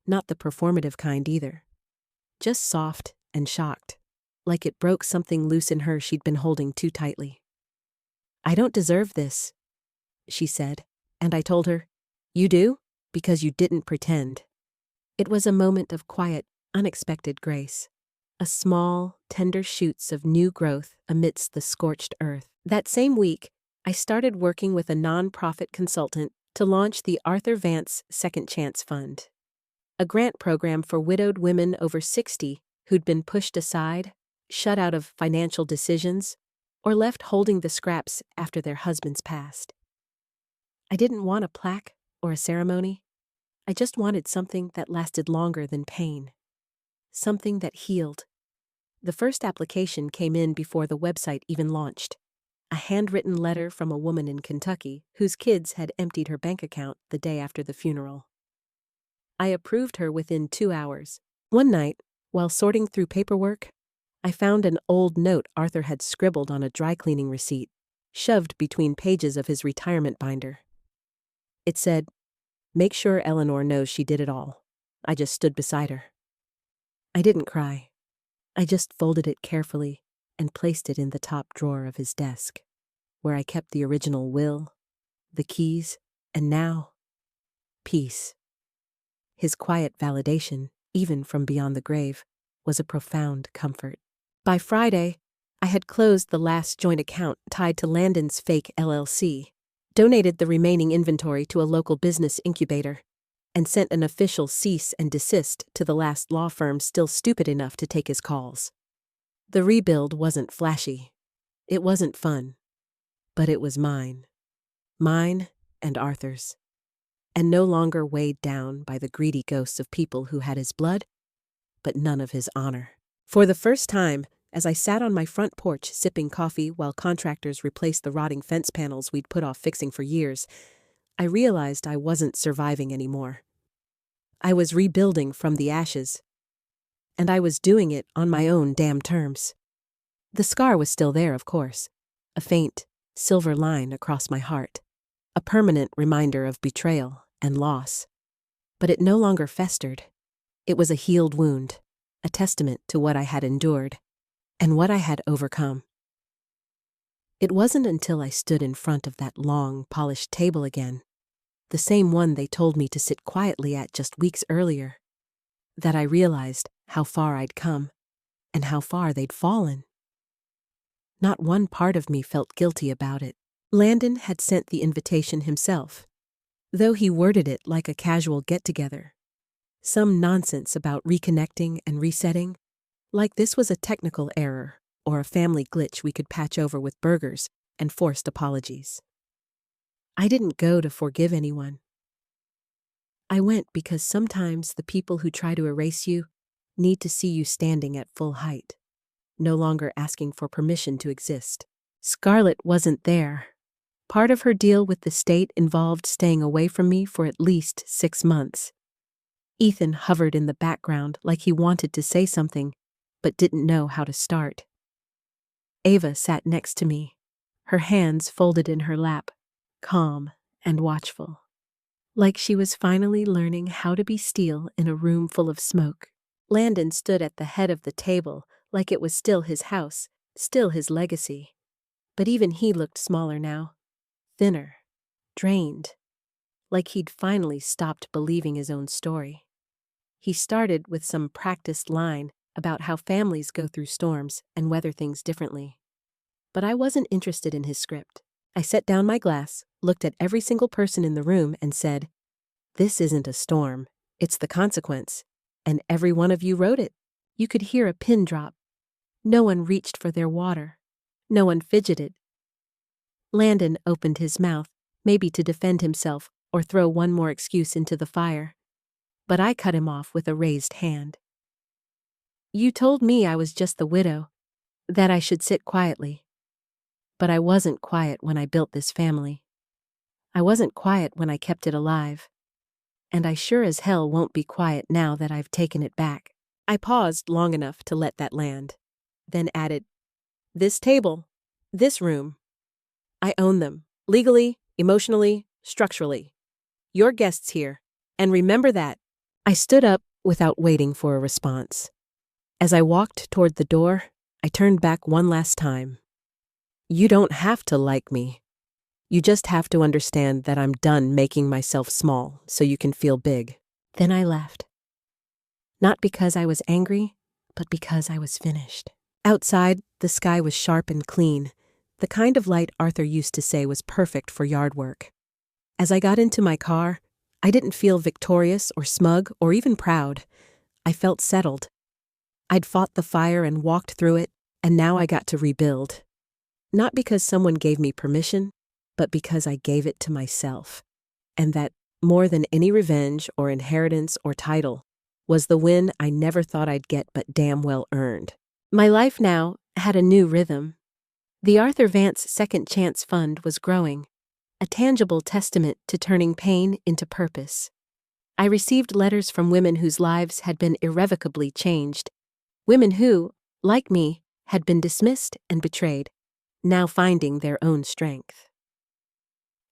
Not the performative kind either. Just soft and shocked, like it broke something loose in her she'd been holding too tightly. "I don't deserve this," she said, and I told her, "You do, because you didn't pretend." It was a moment of quiet, unexpected grace, a small, tender shoots of new growth amidst the scorched earth. That same week, I started working with a nonprofit consultant to launch the Arthur Vance Second Chance Fund, a grant program for widowed women over 60 who'd been pushed aside, shut out of financial decisions, or left holding the scraps after their husbands passed. I didn't want a plaque or a ceremony. I just wanted something that lasted longer than pain. Something that healed. The first application came in before the website even launched. A handwritten letter from a woman in Kentucky whose kids had emptied her bank account the day after the funeral. I approved her within 2 hours. One night, while sorting through paperwork, I found an old note Arthur had scribbled on a dry cleaning receipt, shoved between pages of his retirement binder. It said, "Make sure Eleanor knows she did it all." I just stood beside her. I didn't cry. I just folded it carefully and placed it in the top drawer of his desk, where I kept the original will, the keys, and now, peace. His quiet validation, even from beyond the grave, was a profound comfort. By Friday, I had closed the last joint account tied to Landon's fake LLC, donated the remaining inventory to a local business incubator, and sent an official cease and desist to the last law firm still stupid enough to take his calls. The rebuild wasn't flashy. It wasn't fun. But it was mine. Mine and Arthur's. And no longer weighed down by the greedy ghosts of people who had his blood, but none of his honor. For the first time, as I sat on my front porch sipping coffee while contractors replaced the rotting fence panels we'd put off fixing for years, I realized I wasn't surviving anymore. I was rebuilding from the ashes. And I was doing it on my own damn terms. The scar was still there, of course, a faint, silver line across my heart, a permanent reminder of betrayal and loss. But it no longer festered. It was a healed wound, a testament to what I had endured and what I had overcome. It wasn't until I stood in front of that long, polished table again, the same one they told me to sit quietly at just weeks earlier, that I realized how far I'd come and how far they'd fallen. Not one part of me felt guilty about it. Landon had sent the invitation himself, though he worded it like a casual get-together. Some nonsense about reconnecting and resetting, like this was a technical error or a family glitch we could patch over with burgers and forced apologies. I didn't go to forgive anyone. I went because sometimes the people who try to erase you need to see you standing at full height, no longer asking for permission to exist. Scarlett wasn't there. Part of her deal with the state involved staying away from me for at least 6 months. Ethan hovered in the background like he wanted to say something, but didn't know how to start. Ava sat next to me, her hands folded in her lap, calm and watchful, like she was finally learning how to be still in a room full of smoke. Landon stood at the head of the table like it was still his house, still his legacy. But even he looked smaller now, thinner, drained, like he'd finally stopped believing his own story. He started with some practiced line about how families go through storms and weather things differently. But I wasn't interested in his script. I set down my glass, looked at every single person in the room, and said, "This isn't a storm, it's the consequence. And every one of you wrote it." You could hear a pin drop. No one reached for their water. No one fidgeted. Landon opened his mouth, maybe to defend himself or throw one more excuse into the fire. But I cut him off with a raised hand. "You told me I was just the widow, that I should sit quietly. But I wasn't quiet when I built this family. I wasn't quiet when I kept it alive. And I sure as hell won't be quiet now that I've taken it back." I paused long enough to let that land, then added, "This table, this room, I own them, legally, emotionally, structurally. You're guests here, and remember that." I stood up without waiting for a response. As I walked toward the door, I turned back one last time. "You don't have to like me. You just have to understand that I'm done making myself small so you can feel big." Then I left. Not because I was angry, but because I was finished. Outside, the sky was sharp and clean, The kind of light Arthur used to say was perfect for yard work. As I got into my car, I didn't feel victorious or smug or even proud. I felt settled. I'd fought the fire and walked through it, and now I got to rebuild. Not because someone gave me permission, but because I gave it to myself. And that, more than any revenge or inheritance or title, was the win I never thought I'd get but damn well earned. My life now had a new rhythm. The Arthur Vance Second Chance Fund was growing, a tangible testament to turning pain into purpose. I received letters from women whose lives had been irrevocably changed, women who, like me, had been dismissed and betrayed, now finding their own strength.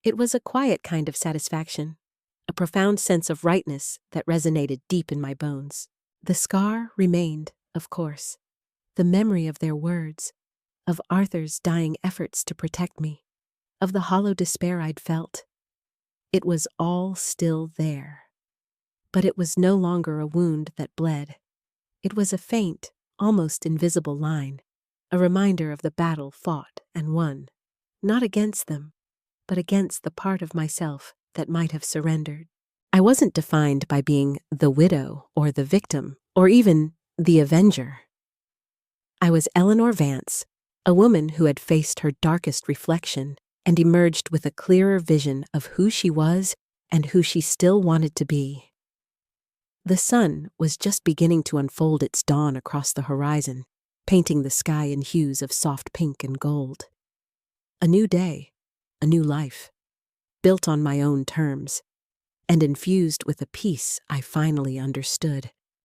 It was a quiet kind of satisfaction, a profound sense of rightness that resonated deep in my bones. The scar remained, of course, the memory of their words, of Arthur's dying efforts to protect me, of the hollow despair I'd felt. It was all still there. But it was no longer a wound that bled. It was a faint, almost invisible line, a reminder of the battle fought and won, not against them, but against the part of myself that might have surrendered. I wasn't defined by being the widow or the victim or even the avenger. I was Eleanor Vance, a woman who had faced her darkest reflection and emerged with a clearer vision of who she was and who she still wanted to be. The sun was just beginning to unfold its dawn across the horizon, painting the sky in hues of soft pink and gold. A new day, a new life, built on my own terms, and infused with a peace I finally understood.